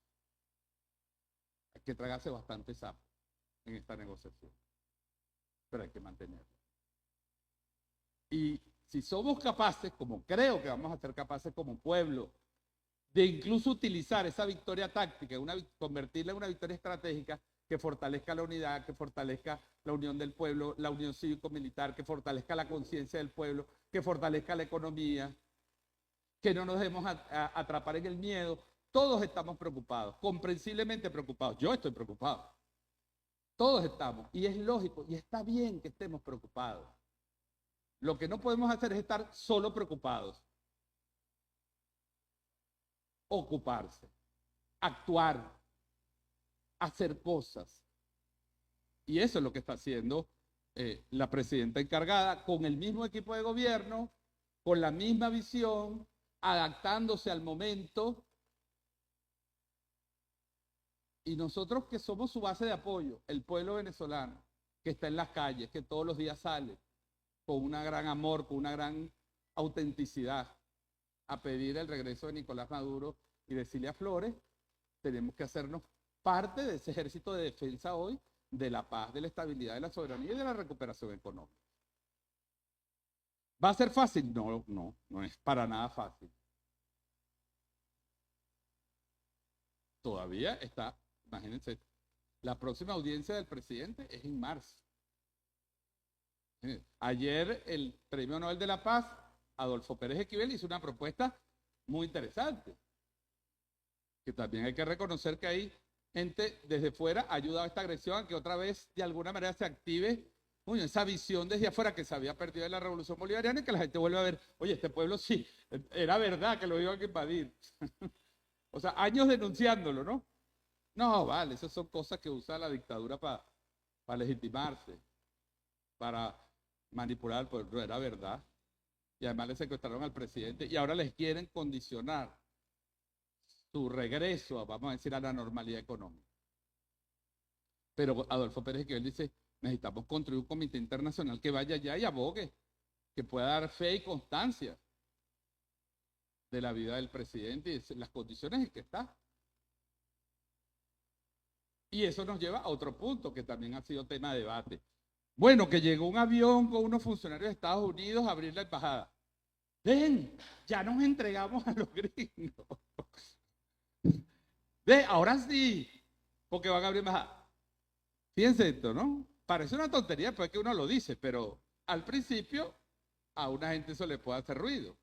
Speaker 2: Hay que tragarse bastante sapos en esta negociación. Pero hay que mantenerlo. Y si somos capaces, como creo que vamos a ser capaces como pueblo, de incluso utilizar esa victoria táctica, convertirla en una victoria estratégica, que fortalezca la unidad, que fortalezca la unión del pueblo, la unión cívico-militar, que fortalezca la conciencia del pueblo, que fortalezca la economía, que no nos dejemos atrapar en el miedo. Todos estamos preocupados, comprensiblemente preocupados. Yo estoy preocupado. Todos estamos. Y es lógico, y está bien que estemos preocupados. Lo que no podemos hacer es estar solo preocupados. Ocuparse, actuar, hacer cosas. Y eso es lo que está haciendo la presidenta encargada, con el mismo equipo de gobierno, con la misma visión, adaptándose al momento. Y nosotros que somos su base de apoyo, el pueblo venezolano, que está en las calles, que todos los días sale, con un gran amor, con una gran autenticidad, a pedir el regreso de Nicolás Maduro y de Cilia Flores, tenemos que hacernos parte de ese ejército de defensa hoy de la paz, de la estabilidad, de la soberanía y de la recuperación económica. ¿Va a ser fácil? No, no es para nada fácil. Todavía está, imagínense, la próxima audiencia del presidente es en marzo. Ayer el Premio Nobel de la Paz, Adolfo Pérez Esquivel, hizo una propuesta muy interesante, que también hay que reconocer que hay gente desde fuera ha ayudado a esta agresión a que otra vez de alguna manera se active esa visión desde afuera que se había perdido en la Revolución Bolivariana y que la gente vuelve a ver, oye, este pueblo sí, era verdad que lo iban a invadir. O sea, años denunciándolo, ¿no? No, vale, esas son cosas que usa la dictadura para legitimarse, para manipular al pueblo. No era verdad. Y además le secuestraron al presidente y ahora les quieren condicionar su regreso, vamos a decir, a la normalidad económica. Pero Adolfo Pérez Esquivel dice, necesitamos construir un comité internacional que vaya allá y abogue, que pueda dar fe y constancia de la vida del presidente y de las condiciones en que está. Y eso nos lleva a otro punto que también ha sido tema de debate. Bueno, que llegó un avión con unos funcionarios de Estados Unidos a abrir la embajada. Ven, ya nos entregamos a los gringos. Ahora sí, porque van a abrir embajada. Fíjense esto, ¿no? Parece una tontería, pues que uno lo dice, pero al principio a una gente eso le puede hacer ruido.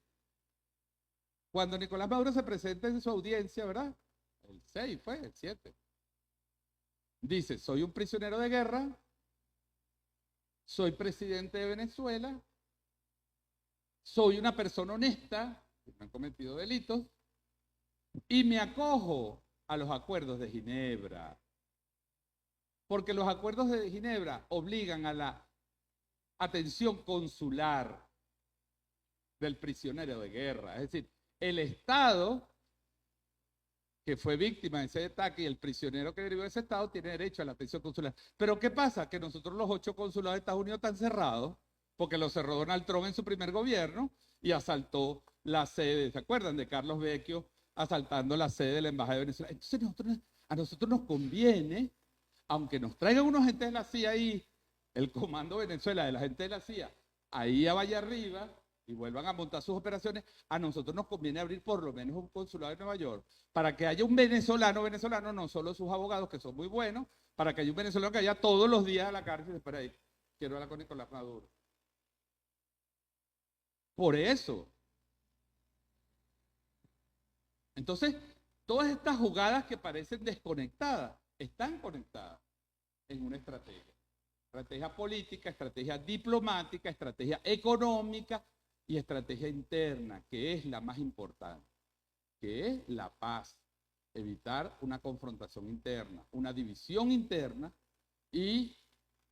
Speaker 2: Cuando Nicolás Maduro se presenta en su audiencia, ¿verdad? El 6 fue, el 7. Dice, soy un prisionero de guerra, soy presidente de Venezuela, soy una persona honesta, que no han cometido delitos, y me acojo a los acuerdos de Ginebra. Porque los acuerdos de Ginebra obligan a la atención consular del prisionero de guerra. Es decir, el Estado que fue víctima de ese ataque y el prisionero que derivó de ese Estado tiene derecho a la atención consular. Pero ¿qué pasa? Que nosotros los 8 consulados de Estados Unidos están cerrados porque los cerró Donald Trump en su primer gobierno y asaltó la sede, ¿se acuerdan? De Carlos Vecchio asaltando la sede de la Embajada de Venezuela. Entonces a nosotros nos conviene, aunque nos traigan unos agentes de la CIA ahí, el Comando Venezuela de la gente de la CIA, ahí a Valle Arriba, y vuelvan a montar sus operaciones, a nosotros nos conviene abrir por lo menos un consulado en Nueva York, para que haya un venezolano, no solo sus abogados, que son muy buenos, para que haya un venezolano que vaya todos los días a la cárcel. Espera ahí, quiero hablar con Nicolás Maduro. Por eso. Entonces, todas estas jugadas que parecen desconectadas, están conectadas en una estrategia. Estrategia política, estrategia diplomática, estrategia económica y estrategia interna, que es la más importante, que es la paz, evitar una confrontación interna, una división interna y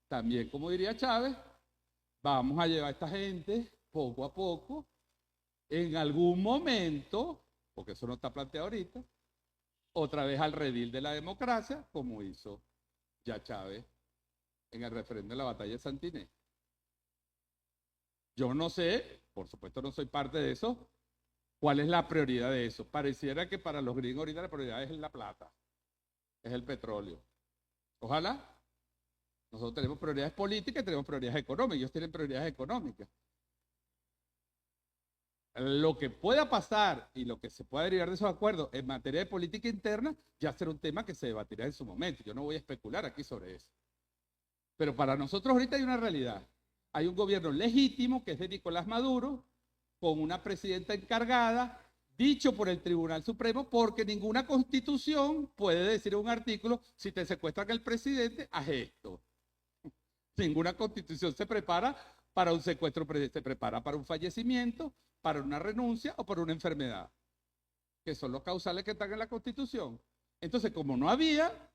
Speaker 2: también, como diría Chávez, vamos a llevar a esta gente poco a poco, en algún momento, porque eso no está planteado ahorita, otra vez al redil de la democracia, como hizo ya Chávez en el referéndum de la batalla de Santiné. Yo no sé, por supuesto no soy parte de eso, cuál es la prioridad de eso. Pareciera que para los gringos ahorita la prioridad es la plata, es el petróleo. Ojalá. Nosotros tenemos prioridades políticas y tenemos prioridades económicas. Ellos tienen prioridades económicas. Lo que pueda pasar y lo que se pueda derivar de esos acuerdos en materia de política interna ya será un tema que se debatirá en su momento. Yo no voy a especular aquí sobre eso. Pero para nosotros ahorita hay una realidad. Hay un gobierno legítimo que es de Nicolás Maduro, con una presidenta encargada, dicho por el Tribunal Supremo, porque ninguna constitución puede decir en un artículo, si te secuestran al presidente, haz esto. Ninguna constitución se prepara para un secuestro, se prepara para un fallecimiento, para una renuncia o para una enfermedad, que son los causales que están en la Constitución. Entonces, como no había,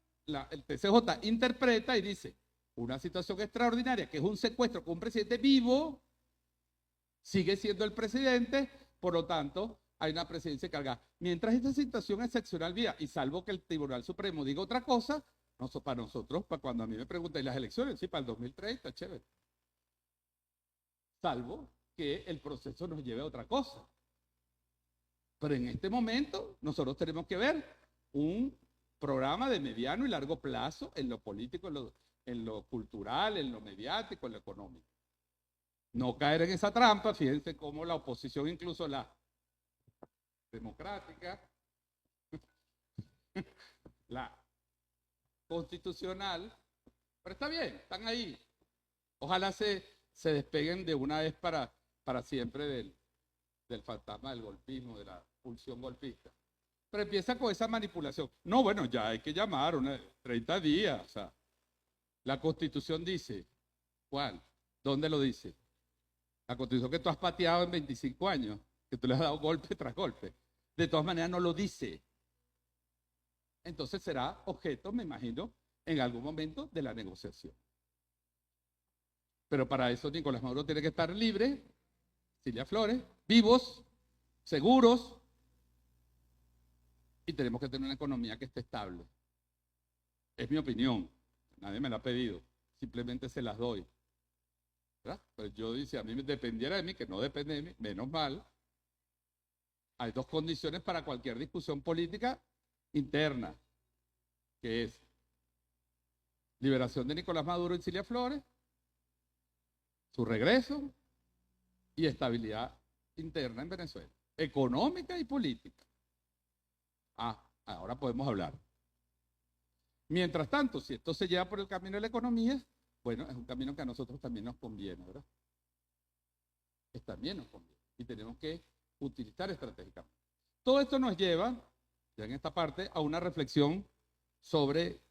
Speaker 2: el TCJ interpreta y dice, una situación extraordinaria, que es un secuestro con un presidente vivo, sigue siendo el presidente, por lo tanto, hay una presidencia encargada. Mientras esta situación excepcional viva, y salvo que el Tribunal Supremo diga otra cosa, para nosotros, para cuando a mí me preguntan, ¿y las elecciones? Sí, para el 2030, chévere. Salvo que el proceso nos lleve a otra cosa. Pero en este momento nosotros tenemos que ver un programa de mediano y largo plazo en lo político, en lo cultural, en lo mediático, en lo económico. No caer en esa trampa. Fíjense cómo la oposición, incluso la democrática, la constitucional, pero está bien, están ahí. Ojalá se despeguen de una vez para siempre del fantasma del golpismo, de la pulsión golpista. Pero empieza con esa manipulación. No, bueno, ya hay que llamar 30 días. O sea, la Constitución dice, ¿cuál? ¿Dónde lo dice? La Constitución que tú has pateado en 25 años, que tú le has dado golpe tras golpe. De todas maneras no lo dice. Entonces será objeto, me imagino, en algún momento de la negociación. Pero para eso Nicolás Maduro tiene que estar libre, Cilia Flores, vivos, seguros, y tenemos que tener una economía que esté estable. Es mi opinión, nadie me la ha pedido, simplemente se las doy. ¿Verdad? Pero yo dice, a mí me dependiera de mí, que no depende de mí, menos mal. Hay dos condiciones para cualquier discusión política interna, que es liberación de Nicolás Maduro y Cilia Flores, su regreso y estabilidad interna en Venezuela, económica y política. Ahora podemos hablar. Mientras tanto, si esto se lleva por el camino de la economía, bueno, es un camino que a nosotros también nos conviene, ¿verdad? También nos conviene y tenemos que utilizar estratégicamente. Todo esto nos lleva, ya en esta parte, a una reflexión sobre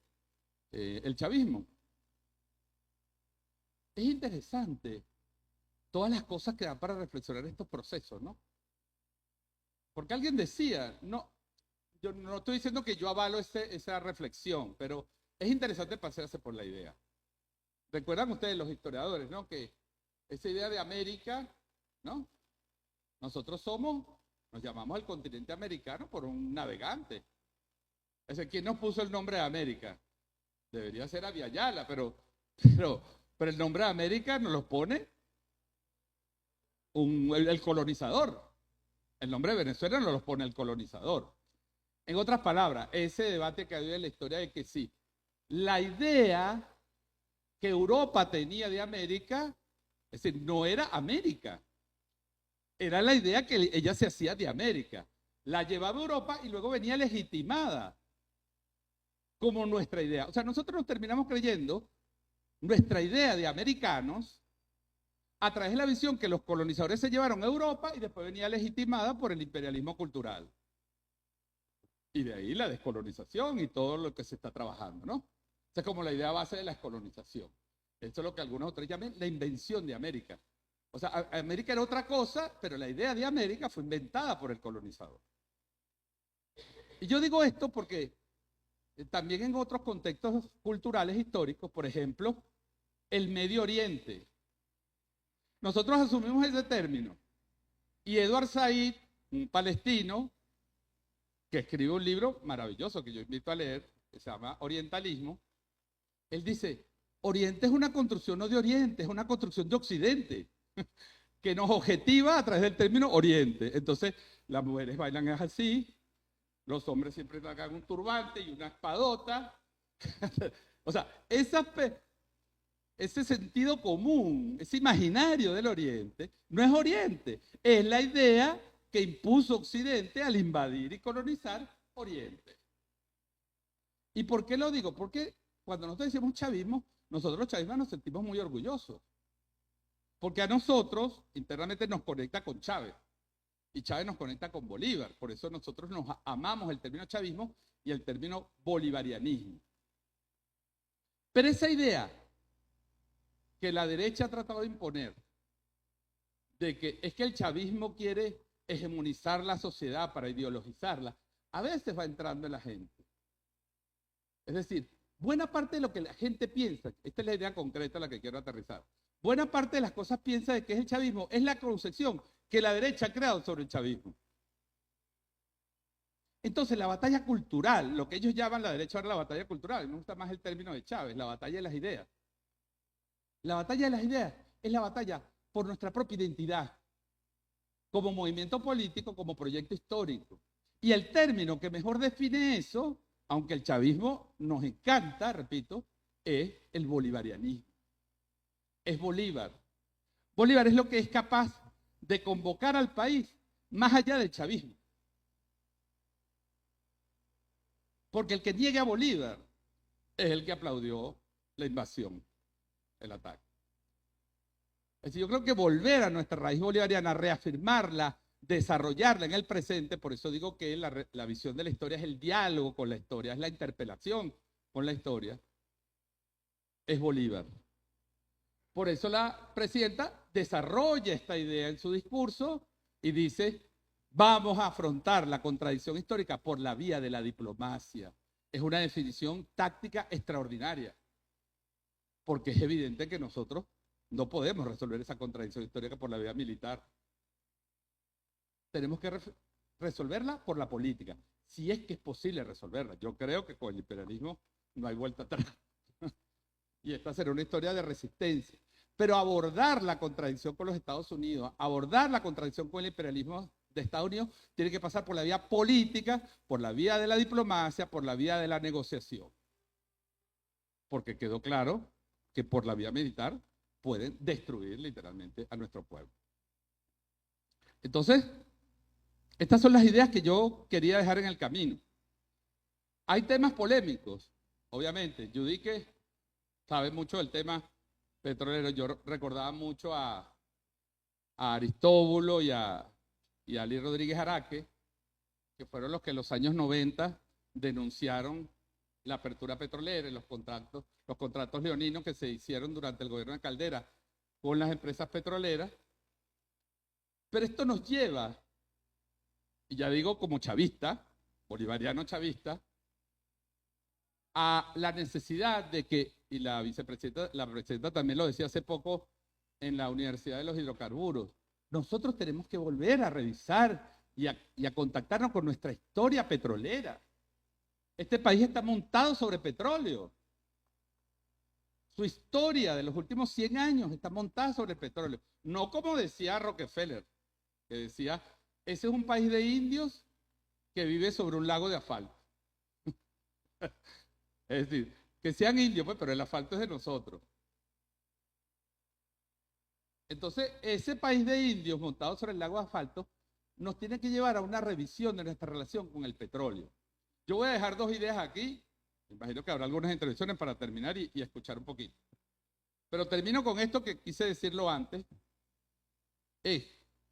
Speaker 2: el chavismo. Es interesante todas las cosas que dan para reflexionar estos procesos, ¿no? Porque alguien decía, no, yo no estoy diciendo que yo avalo esa reflexión, pero es interesante pasearse por la idea. ¿Recuerdan ustedes los historiadores, no? Que esa idea de América, ¿no? Nosotros nos llamamos el continente americano por un navegante. Es decir, ¿quién nos puso el nombre de América? Debería ser Abiyala, pero el nombre de América nos lo pone el colonizador. El nombre de Venezuela nos lo pone el colonizador. En otras palabras, ese debate que ha habido en la historia de que sí, la idea que Europa tenía de América, es decir, no era América. Era la idea que ella se hacía de América. La llevaba a Europa y luego venía legitimada como nuestra idea. O sea, nosotros nos terminamos creyendo nuestra idea de americanos a través de la visión que los colonizadores se llevaron a Europa y después venía legitimada por el imperialismo cultural. Y de ahí la descolonización y todo lo que se está trabajando, ¿no? Esa es como la idea base de la descolonización. Esto es lo que algunos otros llaman la invención de América. O sea, América era otra cosa, pero la idea de América fue inventada por el colonizador. Y yo digo esto porque también en otros contextos culturales históricos, por ejemplo, el Medio Oriente. Nosotros asumimos ese término. Y Edward Said, un palestino, que escribe un libro maravilloso que yo invito a leer, que se llama Orientalismo, él dice, Oriente es una construcción no de Oriente, es una construcción de Occidente, que nos objetiva a través del término Oriente. Entonces, las mujeres bailan así, los hombres siempre tragan un turbante y una espadota. O sea, ese sentido común, ese imaginario del Oriente, no es Oriente, es la idea que impuso Occidente al invadir y colonizar Oriente. ¿Y por qué lo digo? Porque cuando nosotros decimos chavismo, nosotros los chavistas nos sentimos muy orgullosos. Porque a nosotros internamente nos conecta con Chávez. Y Chávez nos conecta con Bolívar. Por eso nosotros nos amamos el término chavismo y el término bolivarianismo. Pero esa idea que la derecha ha tratado de imponer, de que es que el chavismo quiere hegemonizar la sociedad para ideologizarla, a veces va entrando en la gente. Es decir, buena parte de lo que la gente piensa, esta es la idea concreta a la que quiero aterrizar, buena parte de las cosas piensa de que es el chavismo, es la concepción que la derecha ha creado sobre el chavismo. Entonces, la batalla cultural, lo que ellos llaman la derecha ahora la batalla cultural, me gusta más el término de Chávez, la batalla de las ideas. La batalla de las ideas es la batalla por nuestra propia identidad, como movimiento político, como proyecto histórico. Y el término que mejor define eso, aunque el chavismo nos encanta, repito, es el bolivarianismo. Es Bolívar. Bolívar es lo que es capaz de convocar al país más allá del chavismo. Porque el que niegue a Bolívar es el que aplaudió la invasión, el ataque. Es decir, yo creo que volver a nuestra raíz bolivariana, reafirmarla, desarrollarla en el presente, por eso digo que la visión de la historia es el diálogo con la historia, es la interpelación con la historia, es Bolívar. Por eso la presidenta desarrolla esta idea en su discurso y dice, vamos a afrontar la contradicción histórica por la vía de la diplomacia. Es una definición táctica extraordinaria, porque es evidente que nosotros no podemos resolver esa contradicción histórica por la vía militar. Tenemos que resolverla por la política, si es que es posible resolverla. Yo creo que con el imperialismo no hay vuelta atrás. Y esta será una historia de resistencia. Pero abordar la contradicción con los Estados Unidos, abordar la contradicción con el imperialismo de Estados Unidos, tiene que pasar por la vía política, por la vía de la diplomacia, por la vía de la negociación. Porque quedó claro que por la vía militar pueden destruir literalmente a nuestro pueblo. Entonces, estas son las ideas que yo quería dejar en el camino. Hay temas polémicos, obviamente. Yudique sabe mucho del tema petrolero. Yo recordaba mucho a Aristóbulo y a Ali Rodríguez Araque, que fueron los que en los años 90 denunciaron la apertura petrolera y los contratos leoninos que se hicieron durante el gobierno de Caldera con las empresas petroleras. Pero esto nos lleva, y ya digo como chavista, bolivariano chavista, a la necesidad de que, y la presidenta también lo decía hace poco en la Universidad de los Hidrocarburos, nosotros tenemos que volver a revisar y a contactarnos con nuestra historia petrolera. Este país está montado sobre petróleo. Su historia de los últimos 100 años está montada sobre el petróleo. No como decía Rockefeller, que decía, ese es un país de indios que vive sobre un lago de asfalto. Es decir, que sean indios, pues, pero el asfalto es de nosotros. Entonces, ese país de indios montado sobre el lago de asfalto nos tiene que llevar a una revisión de nuestra relación con el petróleo. Yo voy a dejar dos ideas aquí. Me imagino que habrá algunas intervenciones para terminar y escuchar un poquito. Pero termino con esto que quise decirlo antes.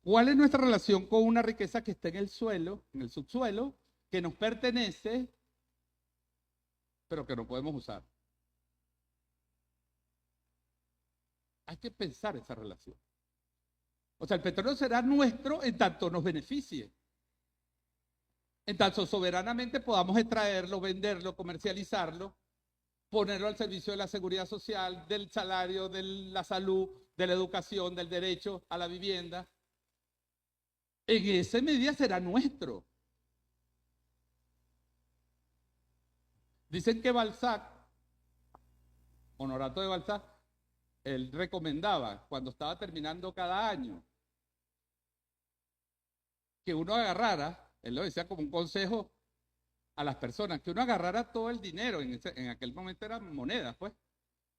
Speaker 2: ¿Cuál es nuestra relación con una riqueza que está en el suelo, en el subsuelo, que nos pertenece, pero que no podemos usar? Hay que pensar esa relación. O sea, el petróleo será nuestro en tanto nos beneficie. En tanto soberanamente podamos extraerlo, venderlo, comercializarlo, ponerlo al servicio de la seguridad social, del salario, de la salud, de la educación, del derecho a la vivienda. En esa medida será nuestro. Dicen que Balzac, Honorato de Balzac, él recomendaba cuando estaba terminando cada año que uno agarrara, él lo decía como un consejo a las personas, que uno agarrara todo el dinero, en aquel momento eran monedas, pues,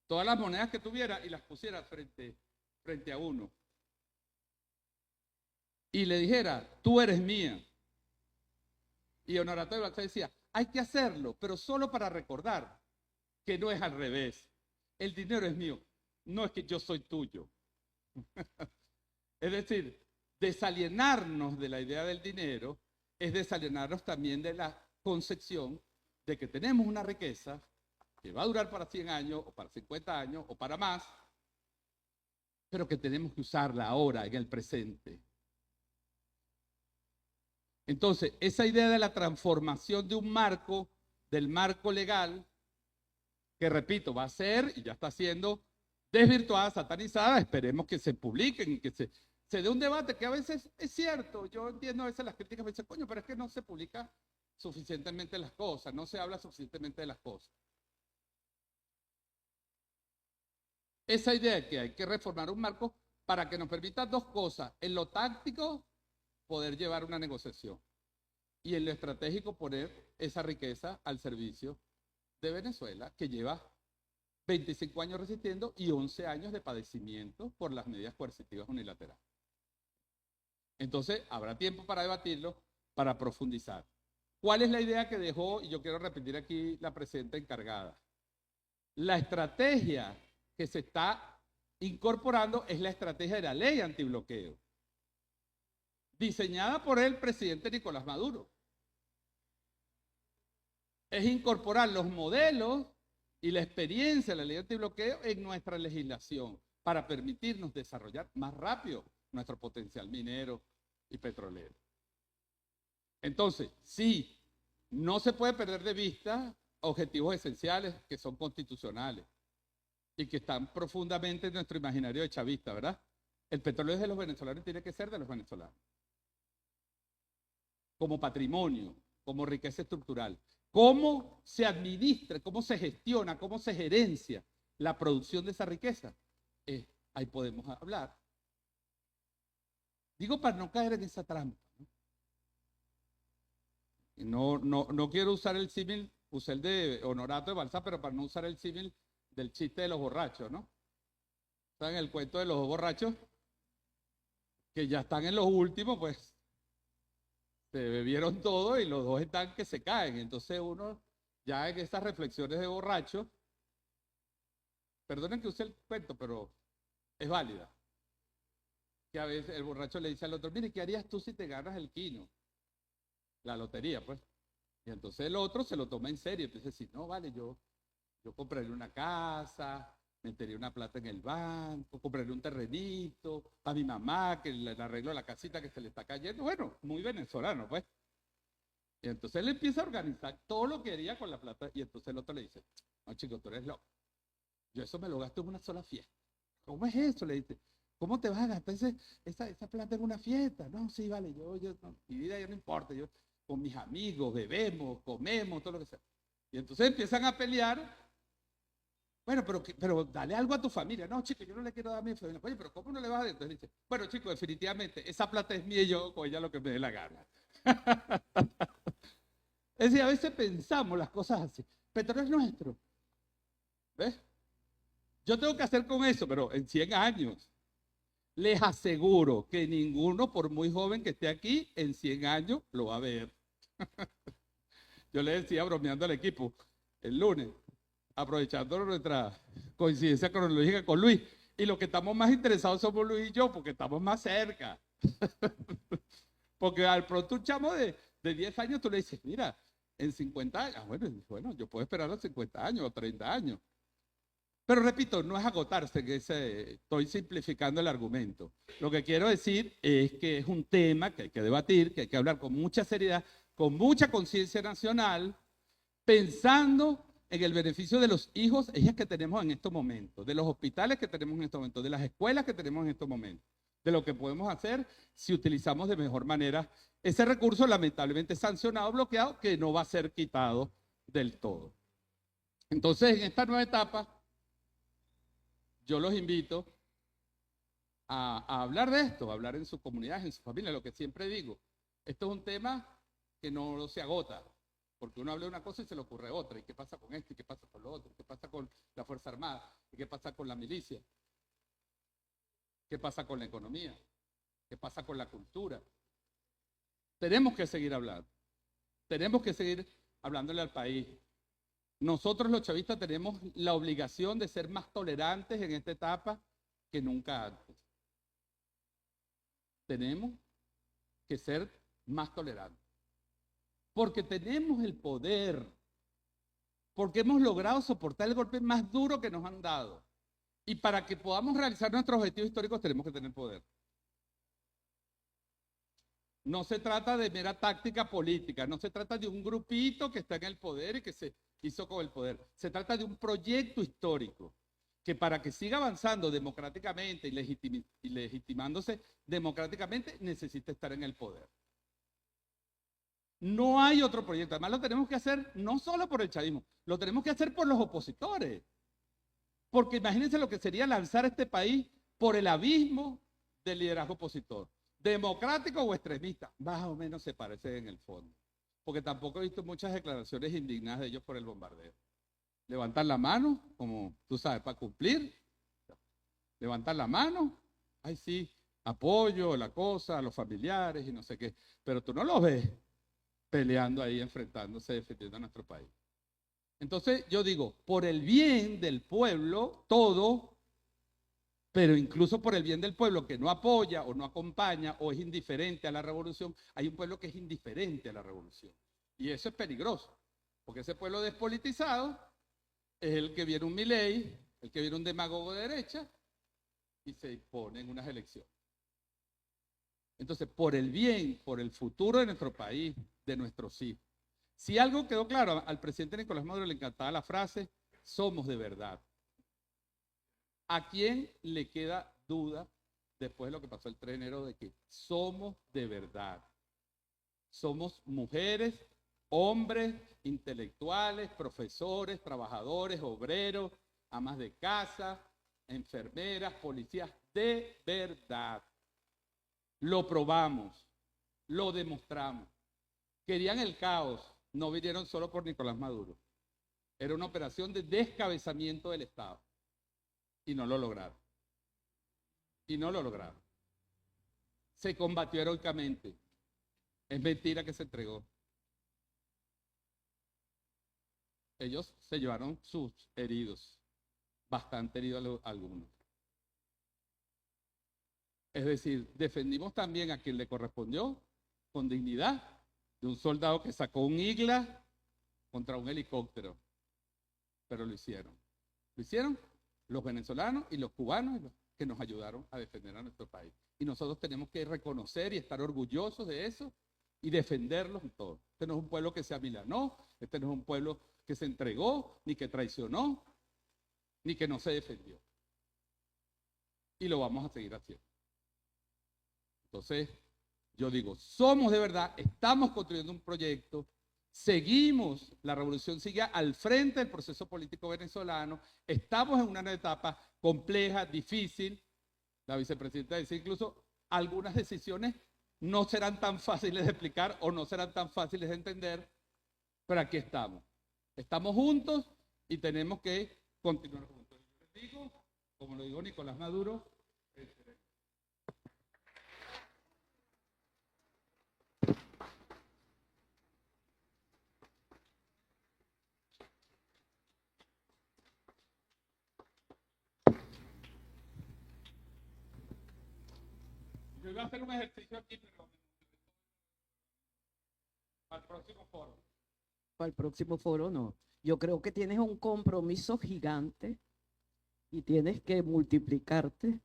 Speaker 2: todas las monedas que tuviera y las pusiera frente a uno. Y le dijera, tú eres mía. Y Honorato de Balsa decía, hay que hacerlo, pero solo para recordar que no es al revés. El dinero es mío, no es que yo soy tuyo. Es decir, desalienarnos de la idea del dinero es desalienarnos también de la concepción de que tenemos una riqueza que va a durar para 100 años, o para 50 años, o para más, pero que tenemos que usarla ahora, en el presente. Entonces, esa idea de la transformación de un marco, del marco legal, que repito, va a ser, y ya está siendo desvirtuada, satanizada, esperemos que se publiquen y que se dé un debate que a veces es cierto. Yo entiendo a veces las críticas, me dicen, coño, pero es que no se publica suficientemente las cosas, no se habla suficientemente de las cosas. Esa idea de que hay que reformar un marco para que nos permita dos cosas, en lo táctico, poder llevar una negociación, y en lo estratégico poner esa riqueza al servicio de Venezuela, que lleva 25 años resistiendo y 11 años de padecimiento por las medidas coercitivas unilaterales. Entonces, habrá tiempo para debatirlo, para profundizar. ¿Cuál es la idea que dejó? Y yo quiero repetir aquí la presidenta encargada. La estrategia que se está incorporando es la estrategia de la ley antibloqueo, diseñada por el presidente Nicolás Maduro. Es incorporar los modelos y la experiencia de la ley antibloqueo en nuestra legislación para permitirnos desarrollar más rápido nuestro potencial minero y petrolero. Entonces, sí, no se puede perder de vista objetivos esenciales que son constitucionales y que están profundamente en nuestro imaginario de chavista, ¿verdad? El petróleo es de los venezolanos y tiene que ser de los venezolanos. Como patrimonio, como riqueza estructural. ¿Cómo se administra, cómo se gestiona, cómo se gerencia la producción de esa riqueza? Ahí podemos hablar. Digo para no caer en esa trampa. No quiero usar el símil, usé el de Honorato de Balsa, pero para no usar el símil del chiste de los borrachos, ¿no? ¿Saben el cuento de los dos borrachos? Que ya están en los últimos, pues se bebieron todo y los dos están que se caen. Entonces uno, ya en estas reflexiones de borracho, perdonen que use el cuento, pero es válida. Que a veces el borracho le dice al otro, mire, ¿qué harías tú si te ganas el quino? La lotería, pues. Y entonces el otro se lo toma en serio. Empieza a decir, no, vale, yo compraré una casa, metería una plata en el banco, compraré un terrenito para mi mamá, que le arreglo la casita que se le está cayendo. Bueno, muy venezolano, pues. Y entonces él empieza a organizar todo lo que haría con la plata. Y entonces el otro le dice, no, chico, tú eres loco. Yo eso me lo gasto en una sola fiesta. ¿Cómo es eso? Le dice. ¿Cómo te vas a gastar esa plata en una fiesta? No, sí, vale, no, mi vida ya no importa. Yo con mis amigos bebemos, comemos, todo lo que sea. Y entonces empiezan a pelear. Bueno, pero dale algo a tu familia. No, chico, yo no le quiero dar a mi familia. Oye, pero ¿cómo no le vas a dar? Entonces dice, bueno, chico, definitivamente, esa plata es mía y yo con ella lo que me dé la gana. Es decir, a veces pensamos las cosas así. Petróleo es nuestro. ¿Ves? Yo tengo que hacer con eso, pero en 100 años. Les aseguro que ninguno, por muy joven que esté aquí, en 100 años lo va a ver. Yo le decía bromeando al equipo el lunes, aprovechando nuestra coincidencia cronológica con Luis, y los que estamos más interesados somos Luis y yo, porque estamos más cerca. Porque al pronto un chamo de 10 años tú le dices, mira, en 50 años, bueno, yo puedo esperar los 50 años o 30 años. Pero repito, no es agotarse, estoy simplificando el argumento. Lo que quiero decir es que es un tema que hay que debatir, que hay que hablar con mucha seriedad, con mucha conciencia nacional, pensando en el beneficio de los hijos e hijas que tenemos en estos momentos, de los hospitales que tenemos en estos momentos, de las escuelas que tenemos en estos momentos, de lo que podemos hacer si utilizamos de mejor manera ese recurso lamentablemente sancionado, bloqueado, que no va a ser quitado del todo. Entonces, en esta nueva etapa, yo los invito a hablar de esto, a hablar en sus comunidades, en su familia, lo que siempre digo. Esto es un tema que no se agota. Porque uno habla de una cosa y se le ocurre otra. ¿Y qué pasa con esto? ¿Y qué pasa con lo otro? ¿Qué pasa con la Fuerza Armada? ¿Y qué pasa con la milicia? ¿Qué pasa con la economía? ¿Qué pasa con la cultura? Tenemos que seguir hablando. Tenemos que seguir hablándole al país. Nosotros los chavistas tenemos la obligación de ser más tolerantes en esta etapa que nunca antes. Tenemos que ser más tolerantes. Porque tenemos el poder. Porque hemos logrado soportar el golpe más duro que nos han dado. Y para que podamos realizar nuestros objetivos históricos tenemos que tener poder. No se trata de mera táctica política, no se trata de un grupito que está en el poder y que se hizo con el poder. Se trata de un proyecto histórico que para que siga avanzando democráticamente y legitimándose democráticamente necesita estar en el poder. No hay otro proyecto. Además lo tenemos que hacer no solo por el chavismo, lo tenemos que hacer por los opositores. Porque imagínense lo que sería lanzar este país por el abismo del liderazgo opositor. Democrático o extremista, más o menos se parece en el fondo. Porque tampoco he visto muchas declaraciones indignadas de ellos por el bombardeo. Levantan la mano, como tú sabes, para cumplir. Levantan la mano, ay sí, apoyo, la cosa, a los familiares y no sé qué. Pero tú no los ves peleando ahí, enfrentándose, defendiendo a nuestro país. Entonces yo digo, por el bien del pueblo, todo, pero incluso por el bien del pueblo que no apoya o no acompaña o es indiferente a la revolución, hay un pueblo que es indiferente a la revolución. Y eso es peligroso, porque ese pueblo despolitizado es el que viene un Milei, el que viene un demagogo de derecha y se pone en unas elecciones. Entonces, por el bien, por el futuro de nuestro país, de nuestros hijos. Si algo quedó claro, al presidente Nicolás Maduro le encantaba la frase, somos de verdad. ¿A quién le queda duda después de lo que pasó el 3 de enero de que somos de verdad? Somos mujeres, hombres, intelectuales, profesores, trabajadores, obreros, amas de casa, enfermeras, policías, de verdad. Lo probamos, lo demostramos. Querían el caos, no vinieron solo por Nicolás Maduro. Era una operación de descabezamiento del Estado. Y no lo lograron. Y no lo lograron. Se combatió heroicamente. Es mentira que se entregó. Ellos se llevaron sus heridos, bastante heridos algunos. Es decir, defendimos también a quien le correspondió con dignidad, de un soldado que sacó un igla contra un helicóptero. Pero lo hicieron. Lo hicieron los venezolanos y los cubanos que nos ayudaron a defender a nuestro país. Y nosotros tenemos que reconocer y estar orgullosos de eso y defenderlos en todo. Este no es un pueblo que se amilanó, este no es un pueblo que se entregó, ni que traicionó, ni que no se defendió. Y lo vamos a seguir haciendo. Entonces, yo digo, somos de verdad, estamos construyendo un proyecto, seguimos, la revolución sigue al frente del proceso político venezolano, estamos en una etapa compleja, difícil. La vicepresidenta dice incluso, algunas decisiones no serán tan fáciles de explicar o no serán tan fáciles de entender, pero aquí estamos. Estamos juntos y tenemos que continuar juntos. Yo les digo, como lo dijo Nicolás Maduro, yo iba a hacer un ejercicio aquí, pero al próximo foro.
Speaker 3: Para el próximo foro no. Yo creo que tienes un compromiso gigante y tienes que multiplicarte,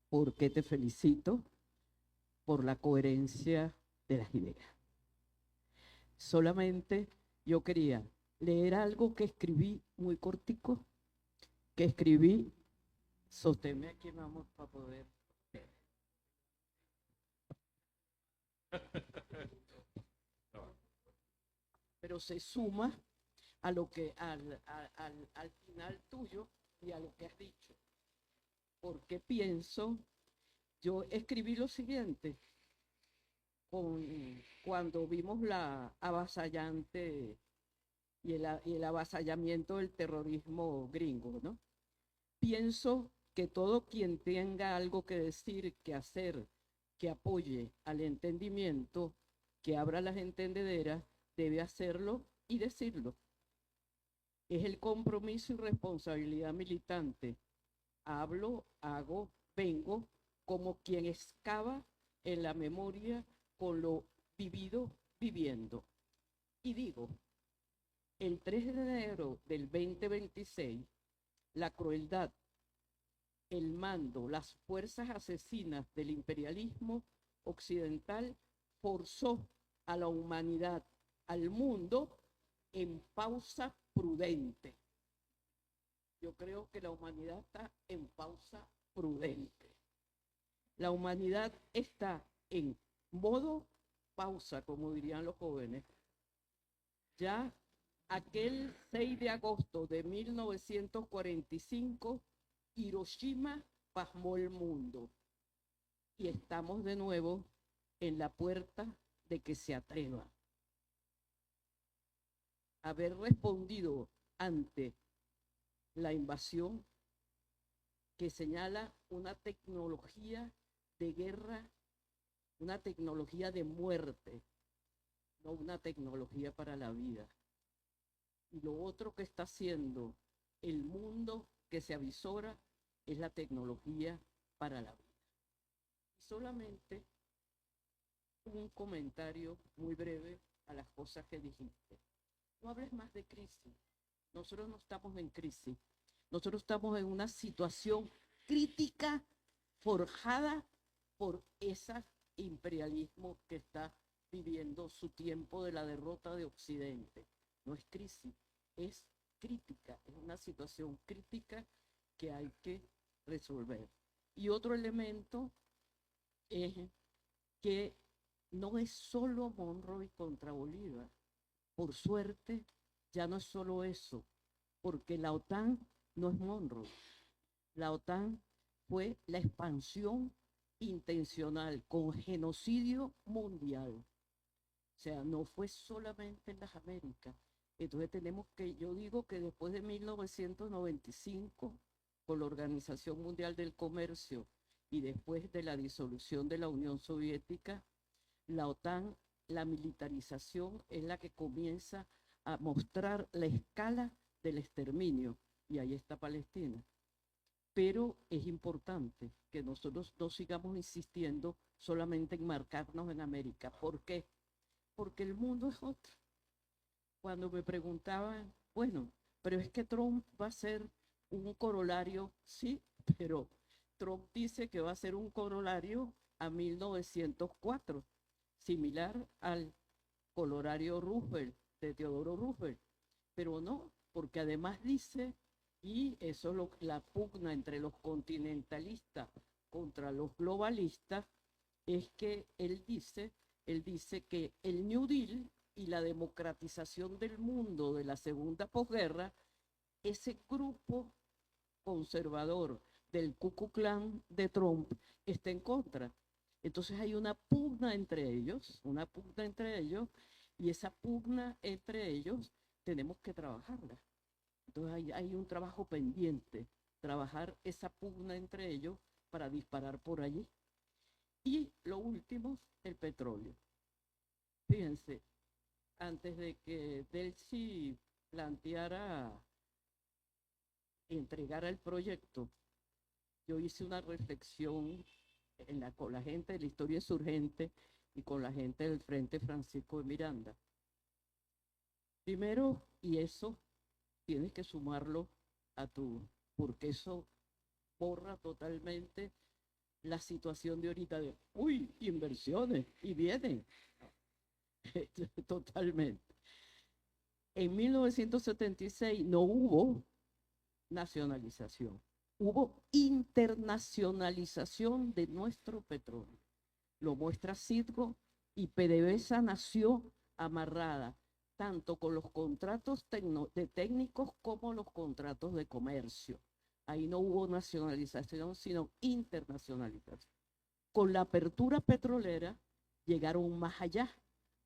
Speaker 3: porque te felicito por la coherencia de las ideas. Solamente yo quería leer algo que escribí muy cortico, que escribí, sosténme aquí, vamos, para poder ver. Pero se suma a lo que al final tuyo y a lo que has dicho. Porque pienso, yo escribí lo siguiente: cuando vimos la avasallante y el avasallamiento del terrorismo gringo, ¿no? Pienso que todo quien tenga algo que decir, que hacer, que apoye al entendimiento, que abra las entendederas, debe hacerlo y decirlo. Es el compromiso y responsabilidad militante. Hablo, hago, vengo como quien excava en la memoria con lo vivido viviendo. Y digo, el 3 de enero del 2026, la crueldad, el mando, las fuerzas asesinas del imperialismo occidental forzó a la humanidad, al mundo, en pausa prudente. Yo creo que la humanidad está en pausa prudente. La humanidad está en modo pausa, como dirían los jóvenes. Ya aquel 6 de agosto de 1945, Hiroshima pasmó el mundo. Y estamos de nuevo en la puerta de que se atreva. Haber respondido ante la invasión que señala una tecnología de guerra, una tecnología de muerte, no una tecnología para la vida. Y lo otro que está haciendo el mundo que se avisora es la tecnología para la vida. Y solamente un comentario muy breve a las cosas que dijiste. No hables más de crisis. Nosotros no estamos en crisis. Nosotros estamos en una situación crítica forjada por ese imperialismo que está viviendo su tiempo de la derrota de Occidente. No es crisis, es crítica. Es una situación crítica que hay que resolver. Y otro elemento es que no es solo Monroe contra Bolívar. Por suerte, ya no es solo eso, porque la OTAN no es Monroe. La OTAN fue la expansión intencional con genocidio mundial. O sea, no fue solamente en las Américas. Entonces tenemos que, yo digo que después de 1995, con la Organización Mundial del Comercio y después de la disolución de la Unión Soviética, la OTAN, la militarización es la que comienza a mostrar la escala del exterminio, y ahí está Palestina. Pero es importante que nosotros no sigamos insistiendo solamente en marcarnos en América. ¿Por qué? Porque el mundo es otro. Cuando me preguntaban, bueno, pero es que Trump va a ser un corolario, sí, pero Trump dice que va a ser un corolario a 1904, similar al corolario Roosevelt, de Teodoro Roosevelt, pero no, porque además dice, y eso es la pugna entre los continentalistas contra los globalistas, es que él dice que el New Deal y la democratización del mundo de la segunda posguerra, ese grupo conservador del Ku Klux Klan de Trump está en contra. Entonces hay una pugna entre ellos, y esa pugna entre ellos tenemos que trabajarla. Entonces hay un trabajo pendiente, trabajar esa pugna entre ellos para disparar por allí. Y lo último, el petróleo. Fíjense, antes de que Delcy entregara el proyecto, yo hice una reflexión con la gente de la historia insurgente y con la gente del Frente Francisco de Miranda. Primero, y eso tienes que sumarlo porque eso borra totalmente la situación de ahorita de, inversiones, y vienen. Totalmente. En 1976 no hubo nacionalización, hubo internacionalización de nuestro petróleo. Lo muestra Citgo, y PDVSA nació amarrada tanto con los contratos de técnicos como los contratos de comercio. Ahí no hubo nacionalización, sino internacionalización. Con la apertura petrolera, llegaron más allá,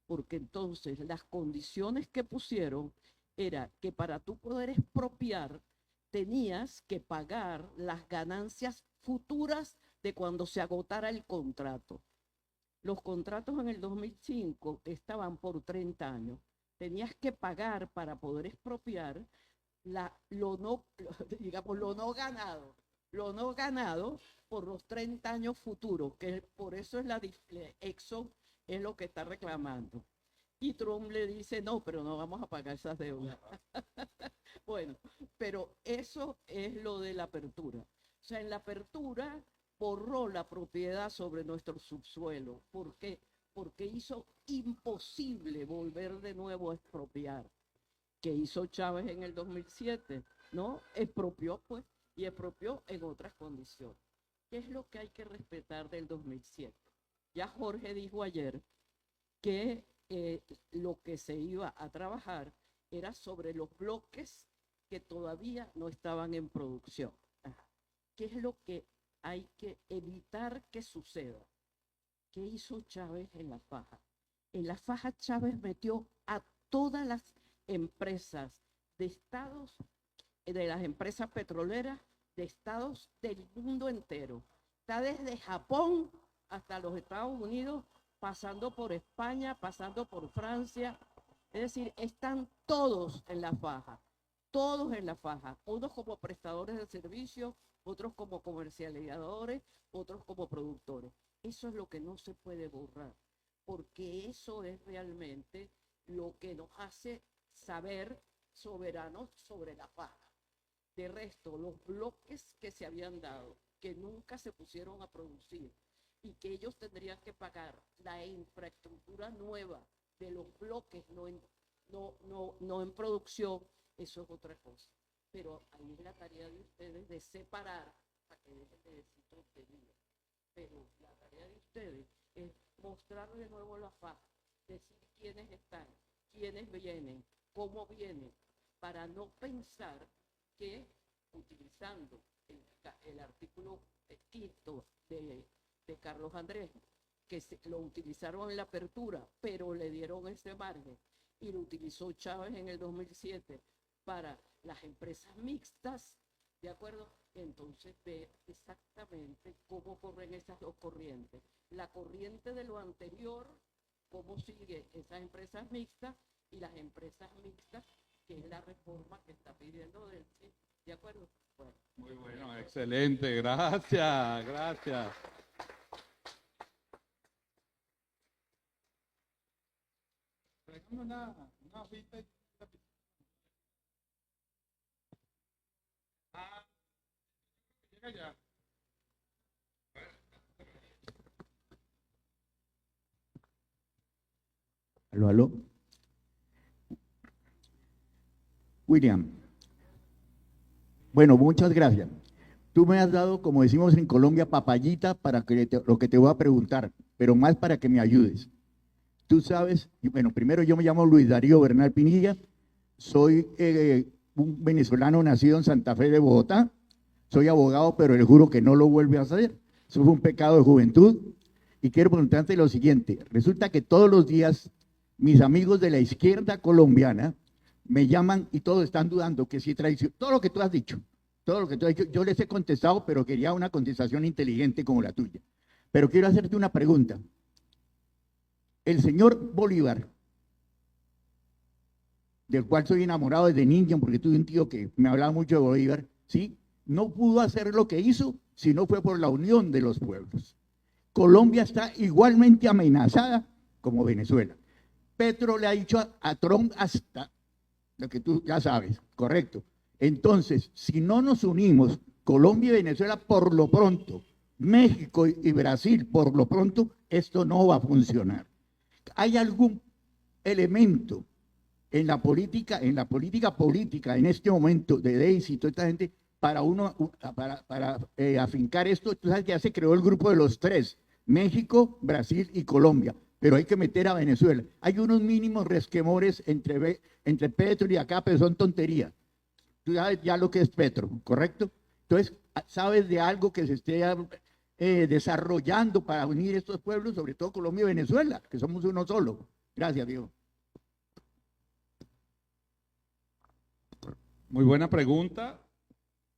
Speaker 3: porque entonces las condiciones que pusieron era que para tú poder expropiar tenías que pagar las ganancias futuras de cuando se agotara el contrato. Los contratos en el 2005 estaban por 30 años. Tenías que pagar para poder expropiar lo no ganado por los 30 años futuros, que por eso es Exxon es lo que está reclamando. Y Trump le dice, no, pero no vamos a pagar esas deudas. Bueno, pero eso es lo de la apertura. O sea, en la apertura borró la propiedad sobre nuestro subsuelo. ¿Por qué? Porque hizo imposible volver de nuevo a expropiar. ¿Qué hizo Chávez en el 2007? ¿No? Expropió, pues, y expropió en otras condiciones. ¿Qué es lo que hay que respetar del 2007? Ya Jorge dijo ayer que lo que se iba a trabajar era sobre los bloques que todavía no estaban en producción. ¿Qué es lo que hay que evitar que suceda? ¿Qué hizo Chávez en la faja? En la faja Chávez metió a todas las empresas de estados, de las empresas petroleras, de estados del mundo entero. Está desde Japón hasta los Estados Unidos, pasando por España, pasando por Francia. Es decir, están todos en la faja, unos como prestadores de servicios, otros como comercializadores, otros como productores. Eso es lo que no se puede borrar, porque eso es realmente lo que nos hace saber soberanos sobre la faja. De resto, los bloques que se habían dado, que nunca se pusieron a producir, y que ellos tendrían que pagar la infraestructura nueva de los bloques no en producción, eso es otra cosa. Pero ahí es la tarea de ustedes de separar, para que dejen de decir tonterías. Pero la tarea de ustedes es mostrar de nuevo la faja, decir quiénes están, quiénes vienen, cómo vienen, para no pensar que utilizando el artículo quinto de Carlos Andrés, que lo utilizaron en la apertura, pero le dieron ese margen, y lo utilizó Chávez en el 2007 para las empresas mixtas, ¿de acuerdo? Entonces ve exactamente cómo corren esas dos corrientes. La corriente de lo anterior, cómo sigue esas empresas mixtas, y las empresas mixtas, que es la reforma que está pidiendo del CID, ¿de acuerdo? Bueno.
Speaker 2: Muy bueno, excelente, gracias, gracias. Una hojita. Llega ya.
Speaker 4: Aló, aló. William. Bueno, muchas gracias. Tú me has dado, como decimos en Colombia, papayita para lo que te voy a preguntar, pero más para que me ayudes. Tú sabes, bueno, primero yo me llamo Luis Darío Bernal Pinilla, soy un venezolano nacido en Santa Fe de Bogotá, soy abogado, pero le juro que no lo vuelve a hacer. Eso fue un pecado de juventud. Y quiero preguntarte lo siguiente, resulta que todos los días mis amigos de la izquierda colombiana me llaman y todos están dudando que si traición, todo lo que tú has dicho, yo les he contestado, pero quería una contestación inteligente como la tuya. Pero quiero hacerte una pregunta. El señor Bolívar, del cual soy enamorado desde niño, porque tuve un tío que me hablaba mucho de Bolívar, ¿sí? No pudo hacer lo que hizo si no fue por la unión de los pueblos. Colombia está igualmente amenazada como Venezuela. Petro le ha dicho a Trump hasta lo que tú ya sabes, correcto. Entonces, si no nos unimos, Colombia y Venezuela por lo pronto, México y Brasil por lo pronto, esto no va a funcionar. ¿Hay algún elemento en la política en este momento de Daisy y toda esta gente para afincar esto? Tú sabes que ya se creó el grupo de los tres, México, Brasil y Colombia, pero hay que meter a Venezuela. Hay unos mínimos resquemores entre Petro y acá, pero son tonterías. Tú sabes ya lo que es Petro, ¿correcto? Entonces, ¿sabes de algo que se esté desarrollando para unir estos pueblos, sobre todo Colombia y Venezuela, que somos uno solo. Gracias, Diego.
Speaker 2: Muy buena pregunta.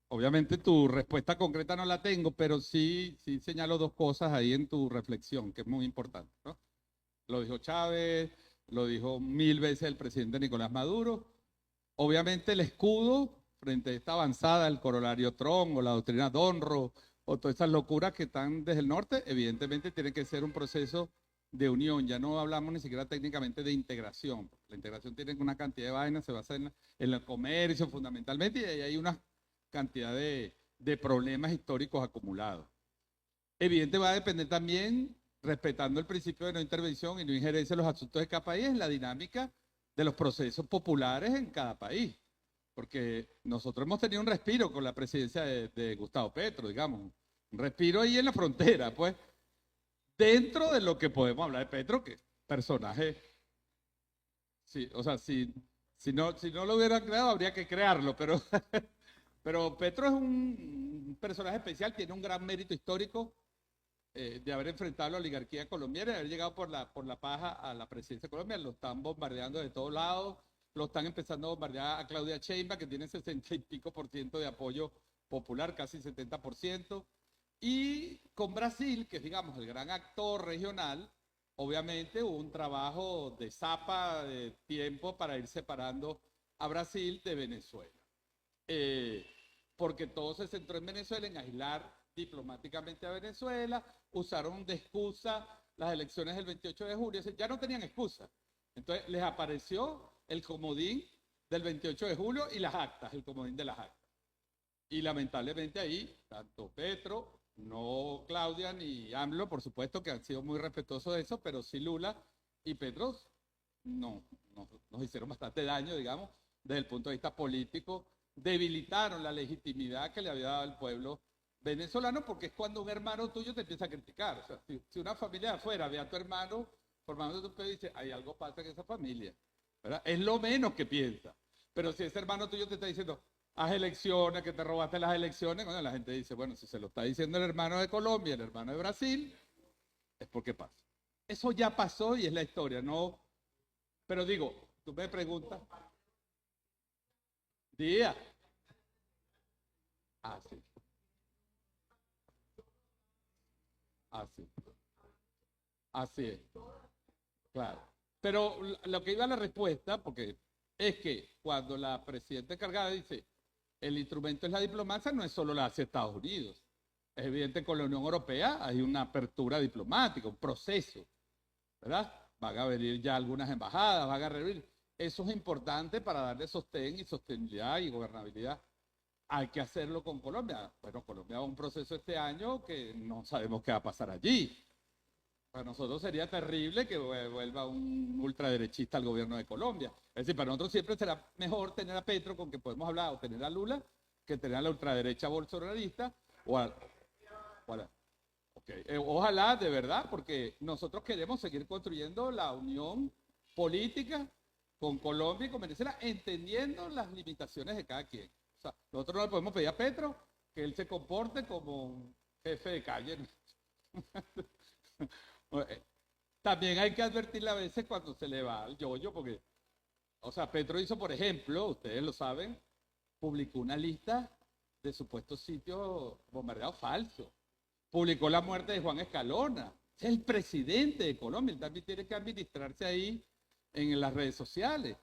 Speaker 2: Obviamente tu respuesta concreta no la tengo, pero sí señalo dos cosas ahí en tu reflexión, que es muy importante, ¿no? Lo dijo Chávez, lo dijo 1000 veces el presidente Nicolás Maduro. Obviamente el escudo frente a esta avanzada, el corolario Trump o la doctrina Donro o todas esas locuras que están desde el norte, evidentemente tiene que ser un proceso de unión. Ya no hablamos ni siquiera técnicamente de integración. La integración tiene una cantidad de vainas, se basa en el comercio fundamentalmente, y ahí hay una cantidad de problemas históricos acumulados. Evidente va a depender también, respetando el principio de no intervención y no injerencia en los asuntos de cada país, en la dinámica de los procesos populares en cada país. Porque nosotros hemos tenido un respiro con la presidencia de Gustavo Petro, digamos, un respiro ahí en la frontera, pues, dentro de lo que podemos hablar de Petro, que personaje, sí, o sea, si no lo hubieran creado, habría que crearlo, pero, pero Petro es un personaje especial, tiene un gran mérito histórico de haber enfrentado a la oligarquía colombiana, de haber llegado por la paja a la presidencia de Colombia. Lo están bombardeando de todos lados, lo están empezando a bombardear a Claudia Sheinbaum, que tiene 60 y pico % de apoyo popular, casi 70%. Y con Brasil, que es, digamos, el gran actor regional, obviamente hubo un trabajo de zapa de tiempo para ir separando a Brasil de Venezuela. Porque todo se centró en Venezuela, en aislar diplomáticamente a Venezuela, usaron de excusa las elecciones del 28 de julio, ya no tenían excusa. Entonces les apareció el comodín del 28 de julio y las actas, el comodín de las actas. Y lamentablemente ahí, tanto Petro, no Claudia ni AMLO, por supuesto que han sido muy respetuosos de eso, pero sí Lula y Petro nos hicieron bastante daño, digamos, desde el punto de vista político, debilitaron la legitimidad que le había dado el pueblo venezolano, porque es cuando un hermano tuyo te empieza a criticar. O sea, si una familia de afuera ve a tu hermano formando tu país y dice, hay algo pasa en esa familia, ¿verdad? Es lo menos que piensa. Pero si ese hermano tuyo te está diciendo, haz elecciones, que te robaste las elecciones, bueno, la gente dice, bueno, si se lo está diciendo el hermano de Colombia, el hermano de Brasil, es porque pasa. Eso ya pasó y es la historia, ¿no? Pero digo, tú me preguntas, día. Ah, sí. Así. Así es. Claro. Pero lo que iba a la respuesta, porque es que cuando la presidenta encargada dice, el instrumento es la diplomacia, no es solo la hace Estados Unidos. Es evidente que con la Unión Europea hay una apertura diplomática, un proceso, ¿verdad? Van a venir ya algunas embajadas, van a reunir. Eso es importante para darle sostén y sostenibilidad y gobernabilidad. Hay que hacerlo con Colombia. Bueno, Colombia va a un proceso este año que no sabemos qué va a pasar allí. Para nosotros sería terrible que vuelva un ultraderechista al gobierno de Colombia. Es decir, para nosotros siempre será mejor tener a Petro, con quien podemos hablar, o tener a Lula, que tener a la ultraderecha bolsonarista o a okay. Ojalá, de verdad, porque nosotros queremos seguir construyendo la unión política con Colombia y con Venezuela, entendiendo las limitaciones de cada quien. O sea, nosotros no le podemos pedir a Petro que él se comporte como un jefe de calle. También hay que advertirle a veces cuando se le va al yoyo, porque, o sea, Petro hizo, por ejemplo, ustedes lo saben, publicó una lista de supuestos sitios bombardeados falsos. Publicó la muerte de Juan Escalona. Es el presidente de Colombia, él también tiene que administrarse ahí en las redes sociales.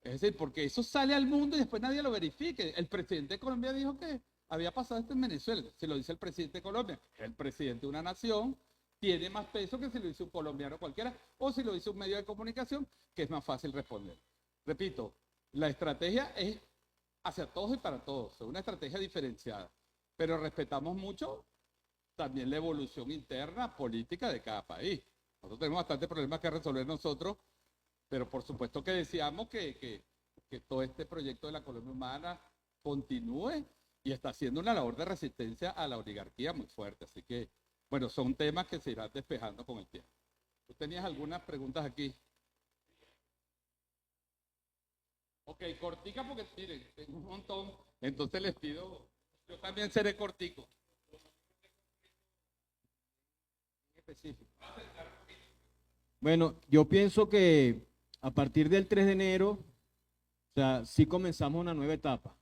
Speaker 2: Es decir, porque eso sale al mundo y después nadie lo verifique. El presidente de Colombia dijo que había pasado esto en Venezuela. Si lo dice el presidente de Colombia, el presidente de una nación, tiene más peso que si lo dice un colombiano cualquiera o si lo dice un medio de comunicación, que es más fácil responder. Repito, la estrategia es hacia todos y para todos, es una estrategia diferenciada, pero respetamos mucho también la evolución interna política de cada país. Nosotros tenemos bastantes problemas que resolver nosotros, pero por supuesto que deseamos que todo este proyecto de la Colombia Humana continúe y está haciendo una labor de resistencia a la oligarquía muy fuerte. Así que, bueno, son temas que se irán despejando con el tiempo. ¿Tú tenías algunas preguntas aquí? Ok, cortica porque, miren, tengo un montón. Entonces les pido, yo también seré cortico.
Speaker 5: específico. Bueno, yo pienso que a partir del 3 de enero, o sea, sí comenzamos una nueva etapa.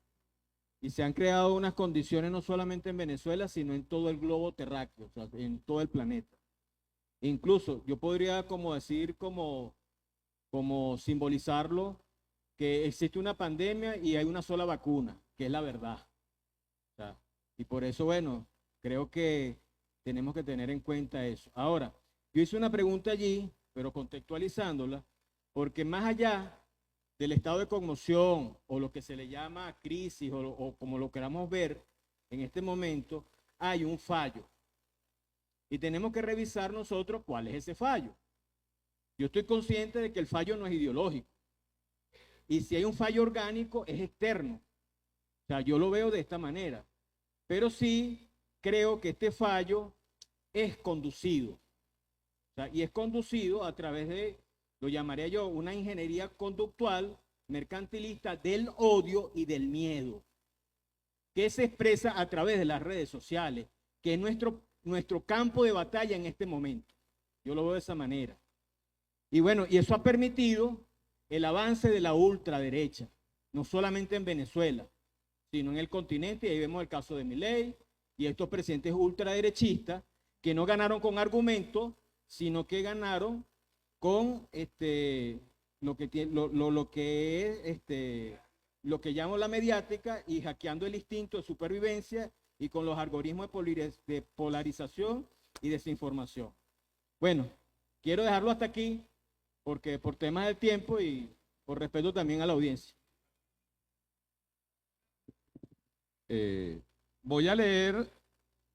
Speaker 5: Y se han creado unas condiciones no solamente en Venezuela, sino en todo el globo terráqueo, o sea, en todo el planeta. Incluso yo podría como decir, como simbolizarlo, que existe una pandemia y hay una sola vacuna, que es la verdad. O sea, y por eso, bueno, creo que tenemos que tener en cuenta eso. Ahora, yo hice una pregunta allí, pero contextualizándola, porque más allá del estado de conmoción o lo que se le llama crisis o como lo queramos ver en este momento, hay un fallo. Y tenemos que revisar nosotros cuál es ese fallo. Yo estoy consciente de que el fallo no es ideológico. Y si hay un fallo orgánico, es externo. O sea, yo lo veo de esta manera. Pero sí creo que este fallo es conducido. O sea, y es conducido a través de, lo llamaría yo, una ingeniería conductual mercantilista del odio y del miedo, que se expresa a través de las redes sociales, que es nuestro campo de batalla en este momento. Yo lo veo de esa manera. Y bueno, y eso ha permitido el avance de la ultraderecha, no solamente en Venezuela, sino en el continente. Y ahí vemos el caso de Milei y estos presidentes ultraderechistas que no ganaron con argumentos, sino que ganaron con lo que llamo la mediática y hackeando el instinto de supervivencia y con los algoritmos de polarización y desinformación. Bueno, quiero dejarlo hasta aquí porque por temas del tiempo y por respeto también a la audiencia.
Speaker 2: Voy a leer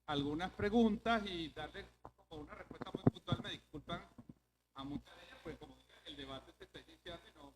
Speaker 2: algunas preguntas y darle como una respuesta muy puntual. Me disculpan a muchas de ellas, pues como el debate se está iniciando y no.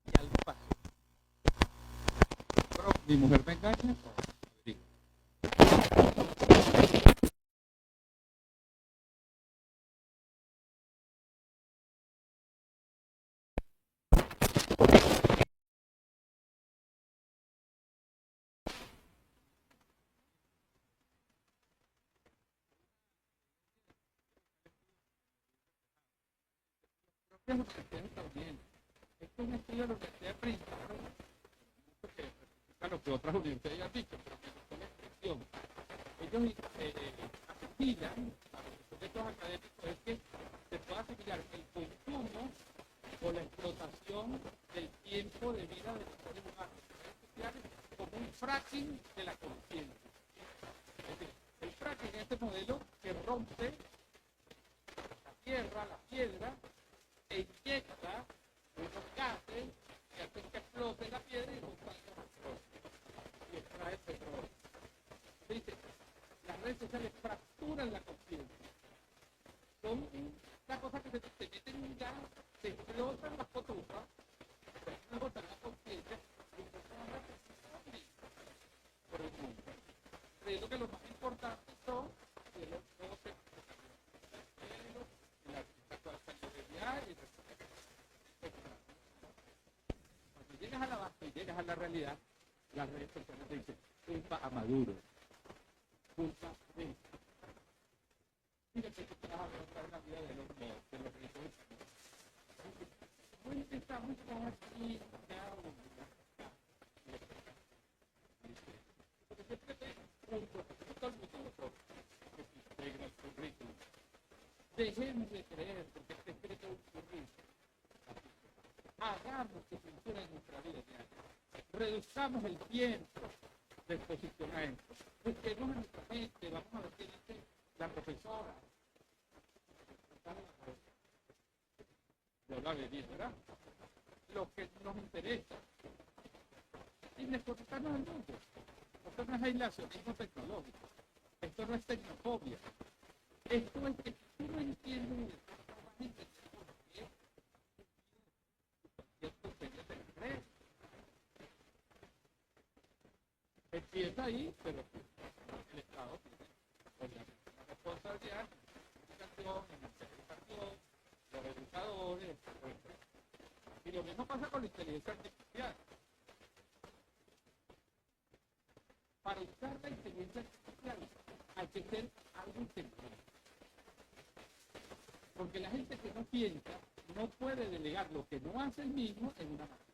Speaker 2: Y algo pasó. Pero mi mujer me engaña. Sí. Creo que es lo que ustedes están viendo. Esto es un estudio de la Universidad de Princeton, porque a lo que otras universidades han dicho, pero me gustó la expresión. Ellos asimilan a los proyectos académicos es que se puede asimilar el consumo o la explotación del tiempo de vida de los seres humanos sociales como un fracking de la conciencia. Es decir, el fracking es este modelo que rompe la tierra, la piedra, e inyecta unos gases que hacen que explote la piedra y salga petróleo. Y extrae petróleo. Se dice, las redes sociales fracturan la conciencia. Son una cosa que se meten en un gas, se explotan las cotufas, se explotan la conciencia y empiezan a reflexionar por el mundo. Creo que lo más importante son los nuevos cuando llegas a la base y llegas a la realidad, las redes sociales te dicen culpa a Maduro, culpa de mira que tú te vas a ver la vida de los ricos. Muy estamos aquí, porque siempre te punto, todo el mundo que se integra el currículum. Dejemos de creer porque este escrito es un currículum. Hagamos que funcione en nuestra vida diaria. Reduzcamos el tiempo de posicionamiento. Busquemos en nuestra mente, vamos a ver qué dice la profesora. Yo la bebí, ¿verdad? Lo que nos interesa. Y desconectarnos del mundo. Esto no es aislacionismo tecnológico. Esto no es tecnofobia. Esto es que tú no entiendes Empieza ahí, pero el Estado tiene obviamente una responsabilidad en la educación, en la educación, los educadores, etc. Y lo mismo pasa con la inteligencia artificial. Para usar la inteligencia artificial hay que ser algo inteligente. Porque la gente que no piensa no puede delegar lo que no hace el mismo en una máquina.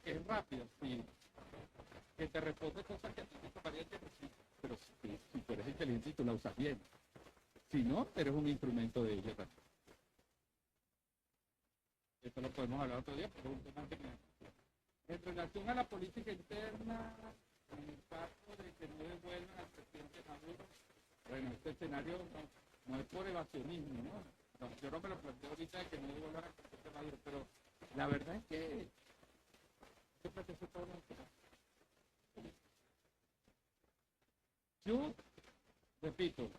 Speaker 2: Que es rápido, sí. Que te responde cosas que a ti te tomarían que decir, pero si tú eres inteligente y tú la usas bien. Si no, eres un instrumento de ella también. Esto lo podemos hablar otro día, pero es un tema que en relación a la política interna, en el caso de que no devuelvan al presidente Maduro, bueno, este escenario no es por evasionismo, ¿no? Yo no me lo planteo ahorita de que no devuelvan al presidente Maduro, pero la verdad es que yo, repito,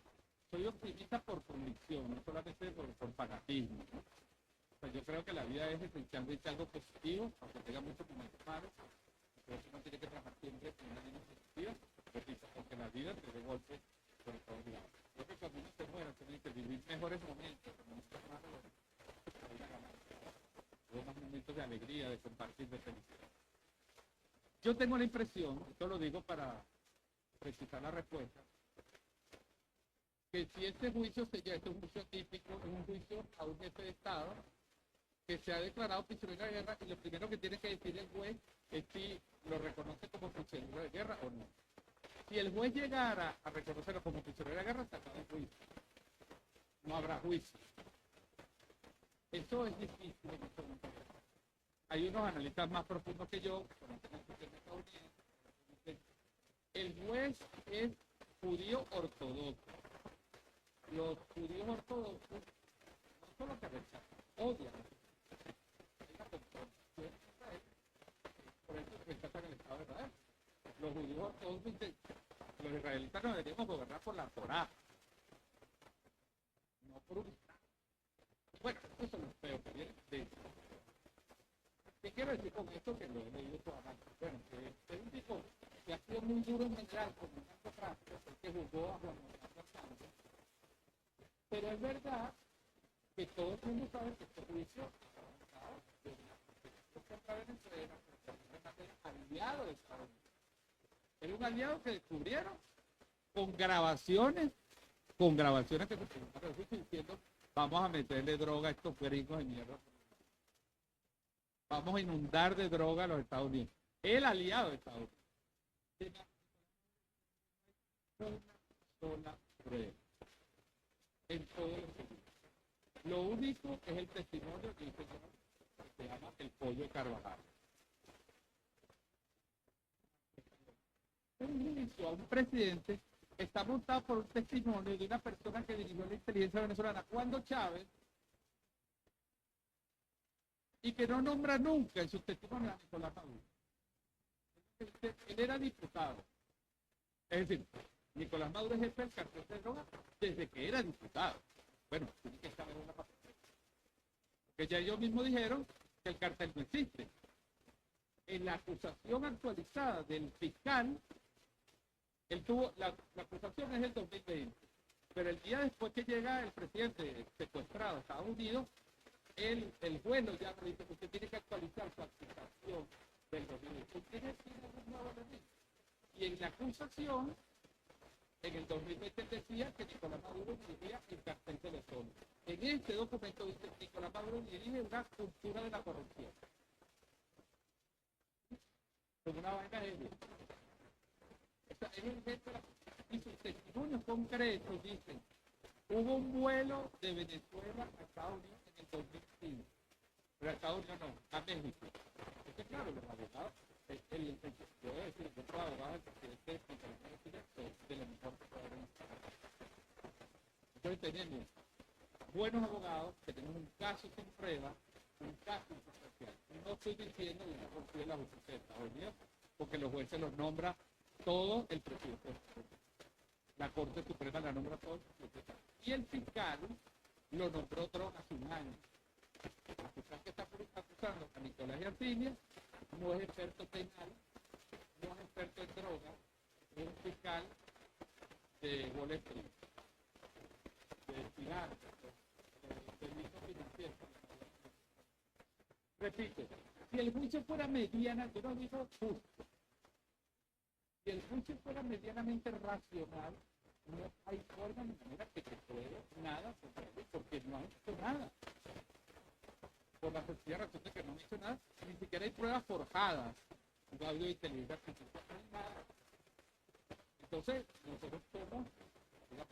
Speaker 2: soy optimista por convicción, no solamente por fanatismo, ¿no? O sea, yo creo que la vida es esencialmente algo positivo, aunque tenga muchos momentos malos, pero uno tiene que trabajar siempre en una línea positiva, repito, porque la vida te dé golpes por todos lados. Yo creo que cuando uno se muera, tiene que vivir mejores momentos, momentos malos, más momentos de alegría, de compartir, de felicidad. Yo tengo la impresión, esto lo digo para precisar la respuesta, que si este juicio se lleva, este es un juicio típico, es un juicio a un jefe de Estado que se ha declarado prisionero de guerra y lo primero que tiene que decir el juez es si lo reconoce como prisionero de guerra o no. Si el juez llegara a reconocerlo como prisionero de guerra, se acaba el juicio. No habrá juicio. Eso es difícil en este momento. Hay unos analistas más profundos que yo, el juez es judío ortodoxo. Los judíos ortodoxos no solo que rechazan, odian. Por eso rechazan el Estado de Israel. Los judíos ortodoxos dicen, los israelitas no deberíamos gobernar por la Torá, no por un Estado. Bueno, eso son los feos que vienen de eso. ¿Qué quiero decir con esto? Que lo he leído toda la noche. Bueno, que es un tipo que ha sido muy duro en general con el narcotráfico, porque jugó a Juan Orlando Santos. Pero es verdad que todo el mundo sabe que este juicio contra Venezuela, aliado de Estados Unidos. Era un aliado que descubrieron con grabaciones que se presentaron diciendo, vamos a meterle droga a estos gringos de mierda. Vamos a inundar de droga a los Estados Unidos. El aliado de Estados Unidos. Una sola prueba. En todo el mundo. Lo único es el testimonio que se llama el Pollo Carvajal. Un juicio a un presidente está montado por un testimonio de una persona que dirigió la inteligencia venezolana cuando Chávez, y que no nombra nunca en su testimonio a Nicolás Maduro. Él era diputado. Es decir, Nicolás Maduro es jefe del cartel de drogas desde que era diputado. Bueno, tiene que saber una parte. Porque ya ellos mismos dijeron que el cartel no existe. En la acusación actualizada del fiscal, él tuvo, la acusación es del 2020, pero el día después que llega el presidente secuestrado a Estados Unidos, el juez lo llama y dice que usted tiene que actualizar su acusación del 2020. Usted tiene un nuevo elemento. Y en la acusación, en el 2020 decía que Nicolás Maduro dirigía el cartel de los solos. En este documento dice que Nicolás Maduro dirige una cultura de la corrupción. Como una vaina de él. Y sus testimonios concretos dicen, hubo un vuelo de Venezuela a Estados Unidos en el 2015. Pero a Estados Unidos no, a México. Entonces, claro, los abogados, yo voy a decir, el otro abogado del presidente de lo mejor que puede haber en Estados Unidos. Entonces tenemos buenos abogados, tenemos un caso sin prueba, un caso insustancial. No estoy diciendo que no confíe en la justicia de Estados Unidos, porque los jueces los nombra todo el presidente. La Corte Suprema la nombra todo. Y el fiscal lo nombró Tron hace un año. El fiscal que está acusando a Nicolás y Arcilia no es experto penal, no es experto en drogas, es un fiscal de Wall Street, de finanzas, de delitos financieros. Repito, si el juicio fuera mediana, yo no digo justo, si el juicio fuera medianamente racional, no hay forma ni manera que se pueda nada contra él, porque no han hecho nada. Por la sencilla razón de que no han hecho nada, ni siquiera hay pruebas forjadas. Un audio de inteligencia artificial, no hay nada. Entonces, nosotros somos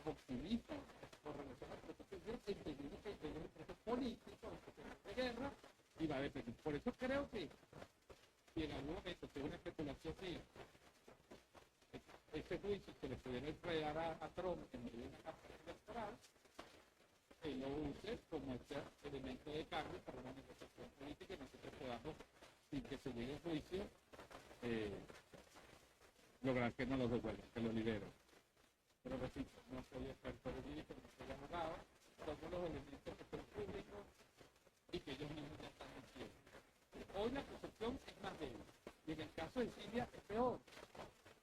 Speaker 2: optimistas con relación al proceso de guerra, entendiendo que es un proceso político, un proceso de guerra, y va a depender. Por eso creo que si en algún momento se una especulación mía, este juicio se le pudiera enredar a Trump en medio de una campaña electoral, que lo use como este elemento de cambio para una negociación política y nosotros podamos, sin que se llegue a juicio, lograr que no lo devuelvan, que lo liberen. Pero repito, no soy experto jurídico, no soy abogado, somos los elementos que son públicos y que ellos mismos ya están diciendo. Hoy la percepción es más débil, y en el caso de Silvia es peor,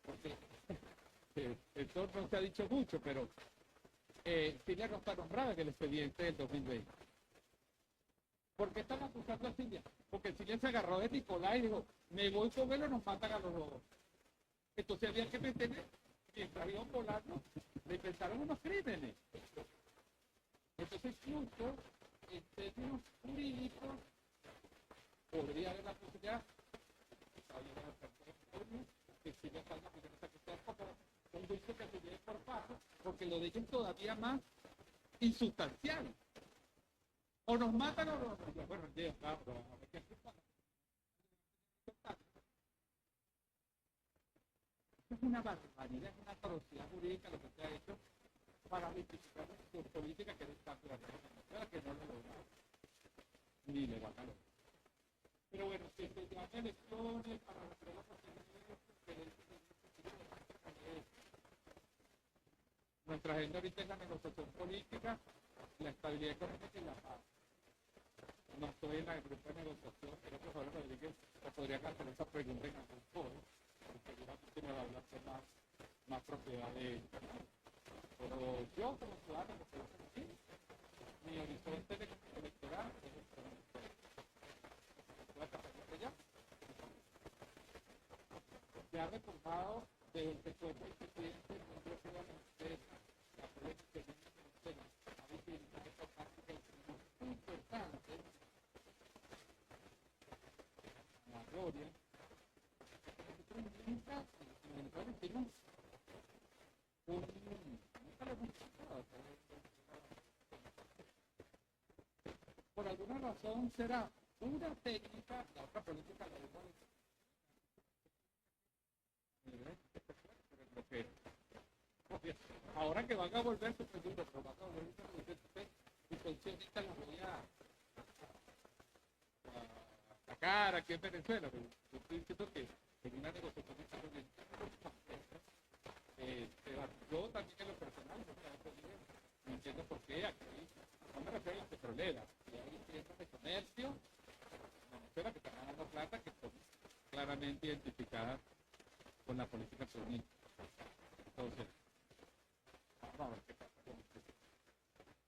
Speaker 2: porque esto no se ha dicho mucho, pero Silvia no está nombrada en el expediente del 2020. ¿Por qué están acusando a Silvia? Porque Silvia se agarró de Nicolás y dijo, me voy con él o nos matan a los dos. Entonces había que meterle, mientras iban volando, le inventaron unos crímenes. Entonces incluso, en términos jurídicos, podría haber la posibilidad que Silvia salga porque no está acusada como un juicio que se lleve por paso, porque lo de ellos es todavía más insustancial. O nos matan o nos matan. Bueno, ya está, a ver qué pasa. Es una barbaridad, es una atrocidad jurídica lo que se ha hecho para justificar su política que es el caso de la Venezuela, que no lo logra, ni le van a lograr. Pero bueno, si se llama elecciones para las pruebas nuestra agenda ahorita es la negociación política, la estabilidad económica y la paz. No estoy en la grupo de negociación, creo que Jorge Rodríguez me podría hacer esa pregunta en algún foro, porque seguramente me va a hablar con más propiedad de él. Pero yo como ciudadano, lo que digo aquí, mi horizonte electoral es el ya. Se ha reformado desde que fue el presidente del Congreso de la Empresa, la política de Venezuela, ha visto esta práctica muy importante, la gloria. Nosotros nunca, en Venezuela hicimos nunca lo hemos pasado. Por alguna razón será una técnica, la otra política la hemos ahora que van a volver su presidente, pero van a volver su presidente, y pensionistas los voy a sacar aquí en Venezuela. Pero yo estoy diciendo que en una negociación yo también en lo personal, no entiendo por qué aquí, no me refiero a las petroleras, y hay tiendas de comercio en Venezuela que están ganando plata que son claramente identificadas con la política peronista. Entonces, vamos a ver qué pasa con esto.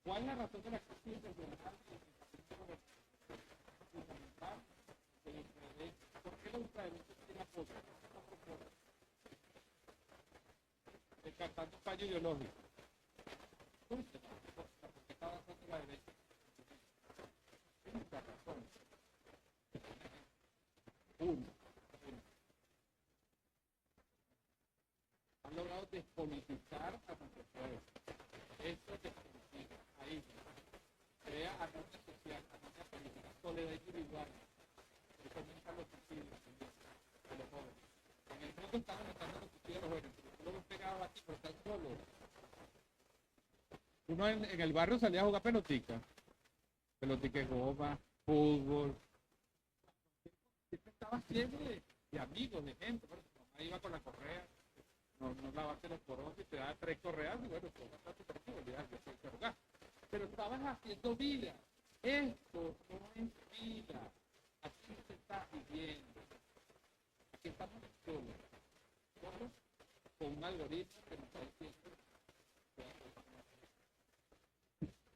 Speaker 2: ¿Cuál es la razón de la crisis regional fundamental? ¿Por qué la ultraderecha tiene apoyo? Descartando un fallo ideológico. Porque está avanzando la derecha. Tiene muchas razones. Uno. Han logrado despolitizar a nuestro pueblo. Esto despolitiza, ahí crea armonía social, armonía política, soledad individual. Eso aumenta los suicidios de los jóvenes. En el mundo están aumentando los suicidios de los jóvenes, pero tú lo ves pegado aquí, pero están solos. Uno en el barrio salía a jugar pelotica de goma, fútbol. Siempre estaba lleno de amigos, de gente. Bueno, mi mamá iba con la correa. no lavaste los poros y te da 3 correas y bueno, pues una parte por ti, olvidar, yo soy interrogar. Pero estabas haciendo vida. Esto no es vida. Aquí se está viviendo. Aquí estamos solos con un algoritmo que nos está diciendo.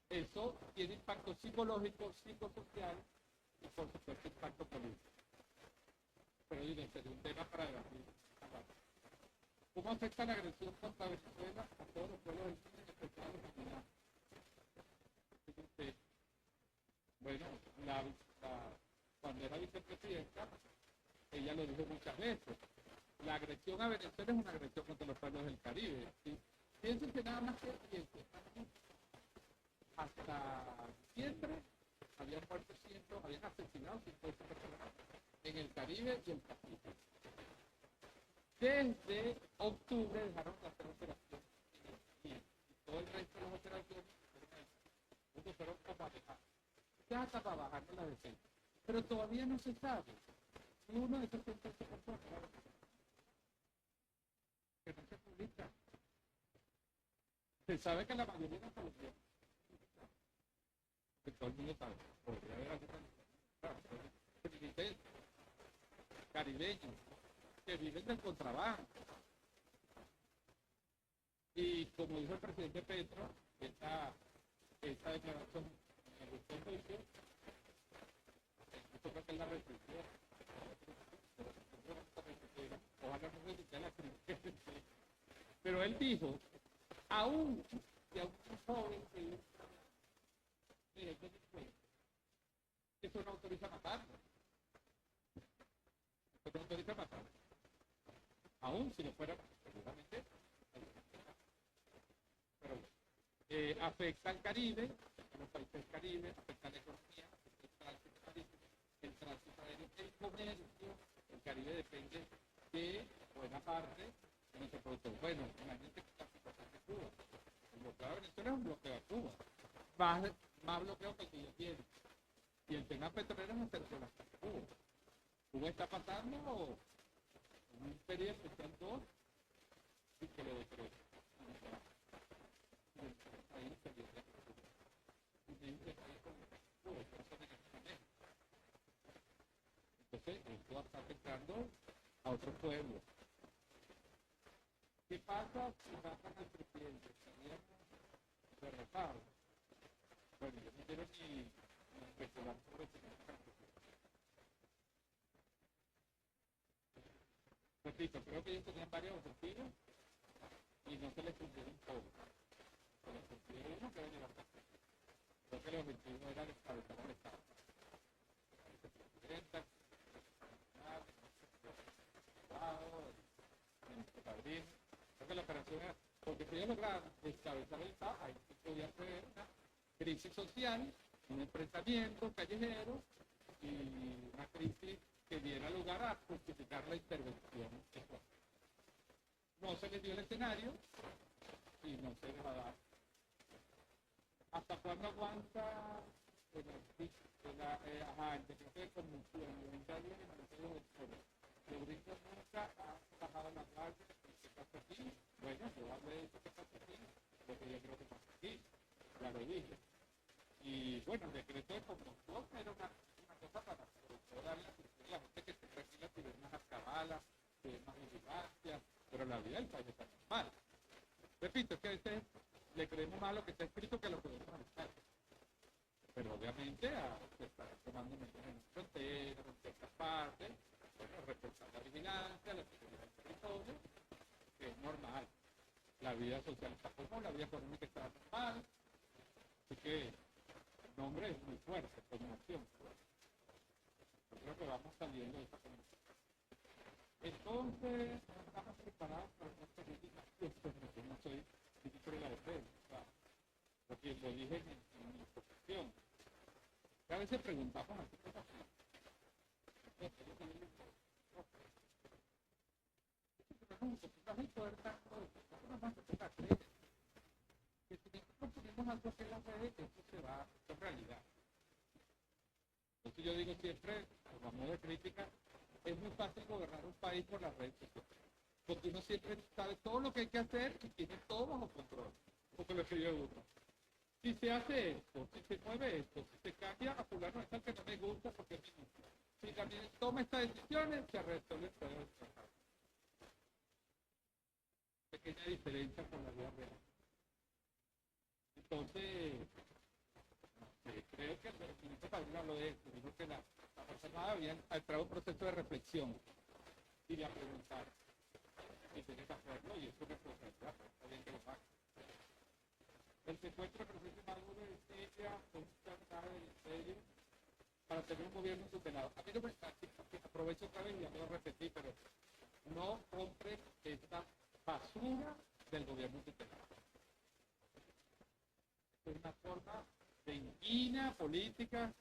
Speaker 2: Eso tiene impacto psicológico, psicosocial y por supuesto impacto político. Pero digo, sería un tema para debatir. ¿Cómo afecta la agresión contra Venezuela a todos los pueblos del mundo, en especial a los mexicanos? Bueno, cuando era vicepresidenta, ella lo dijo muchas veces. La agresión a Venezuela es una agresión contra los pueblos del Caribe. ¿Sí? Piensen que nada más que hasta diciembre habían muerto habían asesinado 108 personas en el Caribe y el Pacífico. Desde octubre dejaron de hacer operaciones en el y todo el resto de las operaciones fueron como a dejar. Ya hasta para bajar la defensa. Pero todavía no se sabe si uno de esos 108 personas que no se publica. Se sabe que la mayoría de los colombianos, que todo el mundo sabe, podría haber algunos caribeños que viven del contrabando. Y como dijo el presidente Petro, esta declaración me gustó mucho, yo creo que es la restricción. Ojalá no se diga la crisis. Pero él dijo, aún si a un joven que eso no autoriza a matarlo. Eso no autoriza a matarlo. Aún si no fuera, seguramente. Pero afecta al Caribe, a los países del Caribe, afecta a la economía, afecta al tránsito marítimo, el tránsito aéreo, el comercio. El Caribe depende de buena parte de nuestro producto. Bueno, imagínate que la situación de Cuba. El bloqueo de Venezuela es un bloqueo a Cuba. Más bloqueo que el que ellos tienen. Y el tema petrolero no se resuelve hasta Cuba. Cuba está pasando un periodo especial 2 y que lo decreta. Ahí se viene. Entonces, esto está afectando a otros pueblos. ¿Qué pasa si matan al presidente? ¿Estaríamos derrotados? Bueno, yo no quiero ni especular sobre si repito, creo que ellos tenían varios objetivos y no se les cumplieron todos. Se les cumplieron uno que era llegar a casa. Creo que el objetivo era descabezar al Estado. Vicepresidenta, padrino. Creo que la operación era, porque si ellos lograban descabezar el Estado, ahí se podía hacer una crisis social, un enfrentamiento callejero y una crisis que diera lugar a justificar la intervención. No se les dio el escenario y no se les va a dar. ¿Hasta cuándo aguanta el decreto de conmoción? El 90 días en el Ministerio del Pueblo. El gobierno nunca ha bajado la guardia. ¿Qué pasa aquí? Bueno, yo hablé de eso que pasa aquí, lo que yo creo que pasa aquí. Ya lo dije. Y bueno, el decreto de conmoción era una cosa para darle a la gente que esté tranquila, que ve más cabalas, que ve más vigilancia, pero la vida del país está mal. Repito, es que a veces le creemos más a lo que está escrito que a lo que vemos en el. Pero obviamente se está tomando medidas en las fronteras, en ciertas partes, bueno, reforzar la vigilancia, la seguridad del territorio, que es normal. La vida social está como, la vida económica está mal. Así que el nombre es muy fuerte, conmoción. Yo creo que vamos saliendo de esta conmoción. Entonces, estamos preparados para una política. Yo no soy ministro de la defensa, porque lo dije en mi exposición. A veces preguntamos a qué pasa. Que si nosotros ponemos algo que en las redes, esto se va a hacer realidad. Entonces yo digo siempre, a modo de crítica, es muy fácil gobernar un país por las redes sociales. Porque uno siempre sabe todo lo que hay que hacer y tiene todo bajo control. Porque lo escribió uno. Si se hace esto, si se mueve esto, si se cambia a fulano es el que no me gusta porque es mi gusto. Si también toma estas decisiones, se resuelve todo el trabajo. Pequeña diferencia con la vida real. Entonces, creo que el ministro Padrino habló de esto, dijo que la persona había entrado un proceso de reflexión y de preguntar. Y tiene que hacerlo y eso es responsabilidad, está bien que lo haga. El secuestro del presidente Maduro de Siria fue un chantaje en serio para tener un gobierno tutelado. A mí no me está, aprovecho otra vez y ya lo repetí, pero no compren esta basura del gobierno tutelado. Es una forma de inquina política,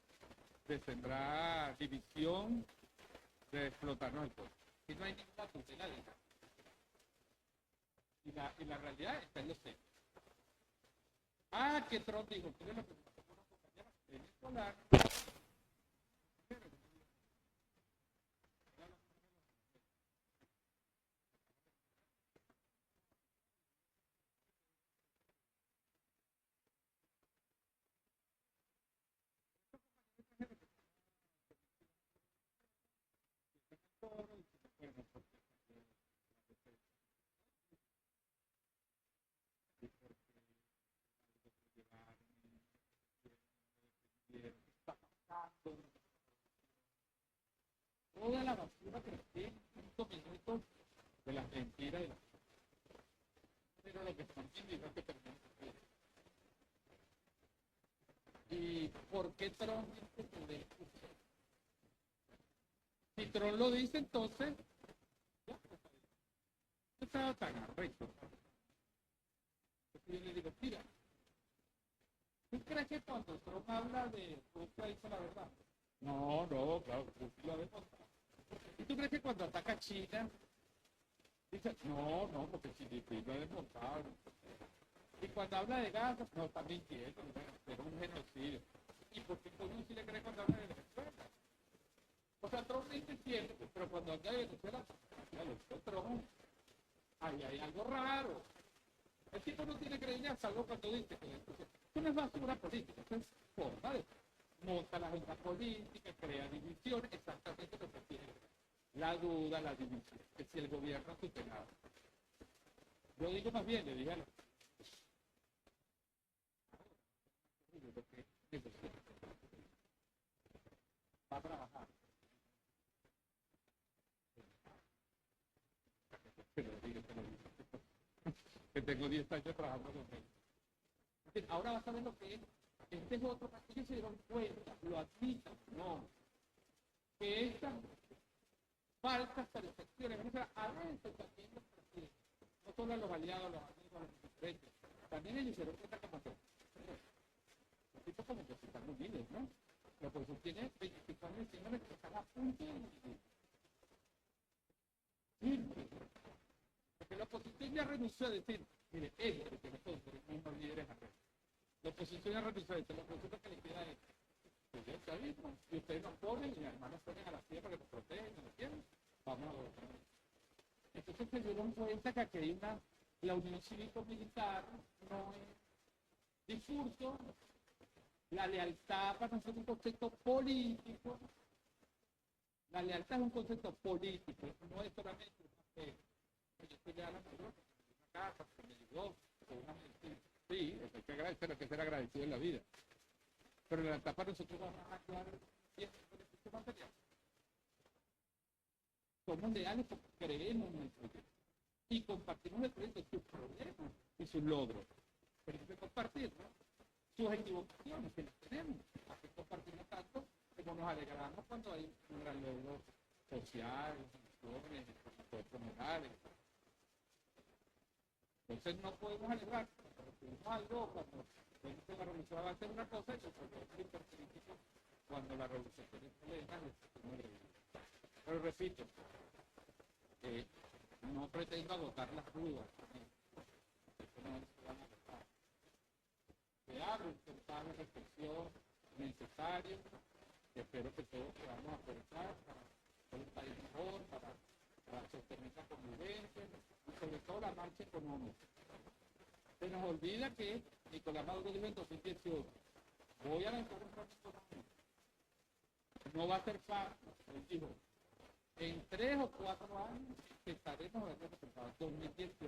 Speaker 2: de sembrar división, de explotarnos el pueblo. Y no hay ninguna tutela de nada. Y la realidad está en los hechos. Que Trump dijo, que es lo que pasó con una compañera venezolana. Toda la basura que esté en 5 minutos de las mentiras de la... Pero lo que están diciendo es que terminamos. ¿Y por qué Trump dice que le escucha? Si Trump lo dice, entonces ya, no estaba tan arrecho. Entonces yo le digo, mira, ¿tú crees que cuando Trump habla de Rusia dice la verdad? No, claro, Rusia lo ha demostrado. ¿Y tú crees que cuando ataca a China dice, no, porque China lo ha demostrado? Y cuando habla de Gaza, no, está mintiendo, es un genocidio. ¿Y por qué uno sí le cree cuando habla de Venezuela? O sea, Trump dice siempre, pero cuando habla de Venezuela, Trump, ahí hay algo raro. El tipo no tiene credibilidad, salvo cuando dice que esto no es basura política, esto es forma de monta la agenda política, crea divisiones, exactamente lo que tiene. La duda, la división, que si el gobierno ha tutelado. Yo digo más bien, le dije a la... Va a trabajar. Te lo digo. Que tengo 10 años trabajando con él. Ahora vas a ver lo que es. Este es otro que ellos se dieron cuenta, lo admitan, no. Que estas falsas percepciones, a veces también los presidentes, no solo a los aliados, a los amigos, a los diferentes, también ellos se dieron cuenta como que los tipos como que se están unidos, ¿no? La oposición tiene 25 años diciéndole que están a punto de dividir. Porque la oposición ya renunció a decir, mire, que nosotros somos líderes acá. La oposición ya renunció a decir, la oposición lo que le queda es, pues ya está mismo, y ustedes nos ponen, y además nos ponen a la silla para que nos protegen, ¿no entienden? Vamos a votar. Entonces se dieron cuenta que aquí hay la unión cívico-militar no es discurso, la lealtad para nosotros es un concepto político, la lealtad es un concepto político, no es solamente una fe. Yo estoy leal a mi Dios, una casa, que me ayudó, o una medicina. Sí, hay que agradecer, hay que ser agradecido en la vida. Pero la lealtad para nosotros va a actuar bien con el sistema material. Somos leales porque creemos en el proyecto. Y compartimos el proyecto, sus problemas y sus logros. Pero hay que compartir, ¿no? Sus equivocaciones que las tenemos. Hay que compartirlas tanto como nos alegramos cuando hay un gran logro social, instituciones, proyectos morales. Entonces no podemos alegar cuando recibimos algo, cuando la revolución va a hacer una cosa, y nosotros somos hipercríticos cuando la revolución tiene problemas. Pero repito, no pretendo agotar las dudas. Eso no es van a agotar. Se abre un portal de reflexión necesario, y espero que todos podamos aprovechar para hacer un país mejor, para para sostener la convivencia y sobre todo la marcha económica. Se nos olvida que Nicolás Maduro dijo en 2018, voy a lanzar un plan económico. No va a ser fácil, él dijo, en 3 o 4 años estaremos a ver los resultados. 2018.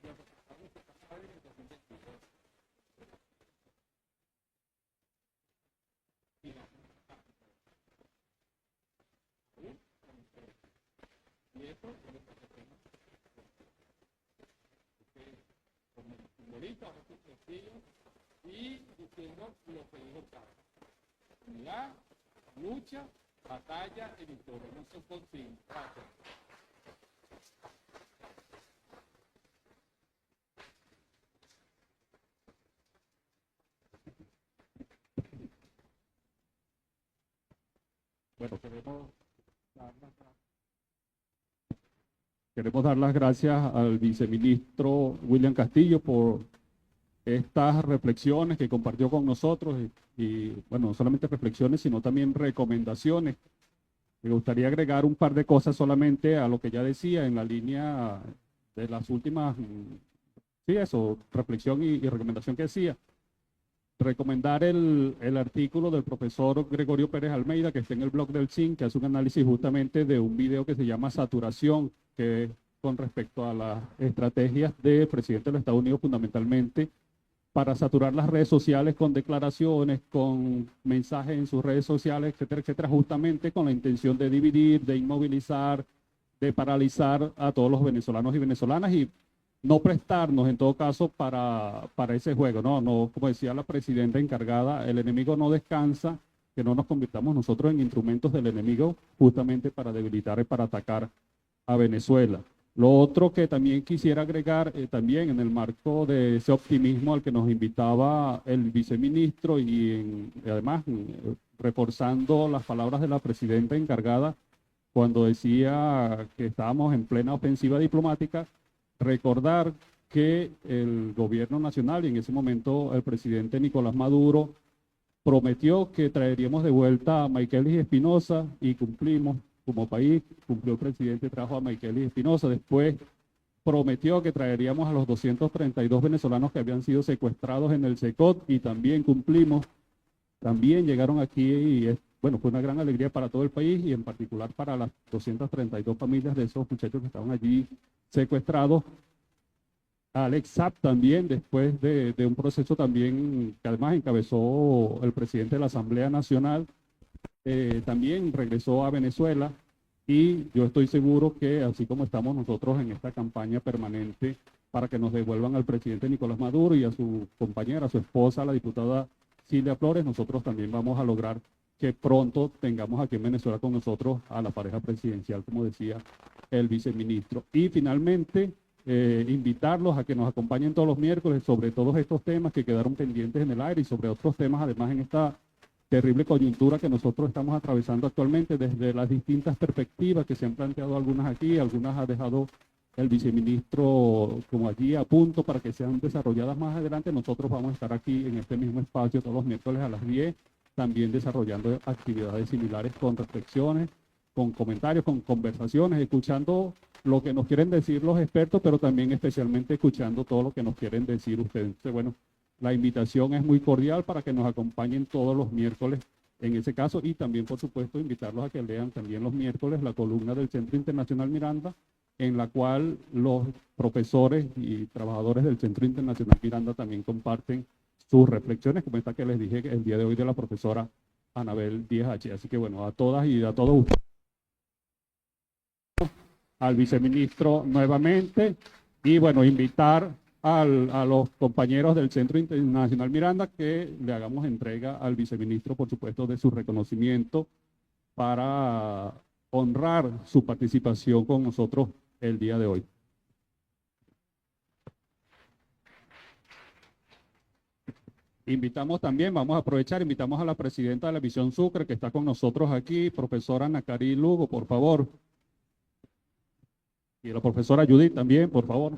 Speaker 2: Y los resultados se están a ver en 2022. Y eso es lo que hacemos. Como simbolista, ahora es sencillo, y diciendo lo que dijo Carlos. Unidad, lucha, batalla y victoria. No se consiguen. Gracias.
Speaker 1: Bueno, queremos dar las gracias al viceministro William Castillo por estas reflexiones que compartió con nosotros bueno, no solamente reflexiones, sino también recomendaciones. Me gustaría agregar un par de cosas solamente a lo que ya decía en la línea de las últimas, sí, eso, reflexión y recomendación que decía. Recomendar el artículo del profesor Gregorio Pérez Almeida, que está en el blog del CIN, que hace un análisis justamente de un video que se llama Saturación, que es con respecto a las estrategias del presidente de los Estados Unidos fundamentalmente para saturar las redes sociales con declaraciones, con mensajes en sus redes sociales, etcétera, etcétera, justamente con la intención de dividir, de inmovilizar, de paralizar a todos los venezolanos y venezolanas y no prestarnos en todo caso para ese juego, no, como decía la presidenta encargada, el enemigo no descansa, que no nos convirtamos nosotros en instrumentos del enemigo justamente para debilitar y para atacar a Venezuela. Lo otro que también quisiera agregar, también en el marco de ese optimismo al que nos invitaba el viceministro y además reforzando las palabras de la presidenta encargada cuando decía que estábamos en plena ofensiva diplomática, recordar que el gobierno nacional y en ese momento el presidente Nicolás Maduro prometió que traeríamos de vuelta a Maykelis Espinosa y cumplimos. Como país, cumplió el presidente, trajo a Maykelis Espinosa, después prometió que traeríamos a los 232 venezolanos que habían sido secuestrados en el SECOT y también cumplimos, también llegaron aquí y bueno, fue una gran alegría para todo el país y en particular para las 232 familias de esos muchachos que estaban allí secuestrados. Alex Saab también, después de un proceso también que además encabezó el presidente de la Asamblea Nacional, también regresó a Venezuela y yo estoy seguro que así como estamos nosotros en esta campaña permanente para que nos devuelvan al presidente Nicolás Maduro y a su compañera, a su esposa, la diputada Cilia Flores, nosotros también vamos a lograr que pronto tengamos aquí en Venezuela con nosotros a la pareja presidencial, como decía el viceministro. Y finalmente, invitarlos a que nos acompañen todos los miércoles sobre todos estos temas que quedaron pendientes en el aire y sobre otros temas además en esta terrible coyuntura que nosotros estamos atravesando actualmente desde las distintas perspectivas que se han planteado algunas aquí, algunas ha dejado el viceministro como allí a punto para que sean desarrolladas más adelante. Nosotros vamos a estar aquí en este mismo espacio todos los miércoles a las 10, también desarrollando actividades similares con reflexiones, con comentarios, con conversaciones, escuchando lo que nos quieren decir los expertos, pero también especialmente escuchando todo lo que nos quieren decir ustedes. Entonces, bueno, la invitación es muy cordial para que nos acompañen todos los miércoles en ese caso y también, por supuesto, invitarlos a que lean también los miércoles la columna del Centro Internacional Miranda, en la cual los profesores y trabajadores del Centro Internacional Miranda también comparten sus reflexiones, como esta que les dije el día de hoy de la profesora Anabel Díaz H. Así que, bueno, a todas y a todos ustedes, al viceministro nuevamente y, bueno, invitar a los compañeros del Centro Internacional Miranda que le hagamos entrega al viceministro, por supuesto, de su reconocimiento para honrar su participación con nosotros el día de hoy. Invitamos también, vamos a aprovechar, invitamos a la presidenta de la Misión Sucre que está con nosotros aquí, profesora Nacari Lugo, por favor. Y la profesora Judith también, por favor.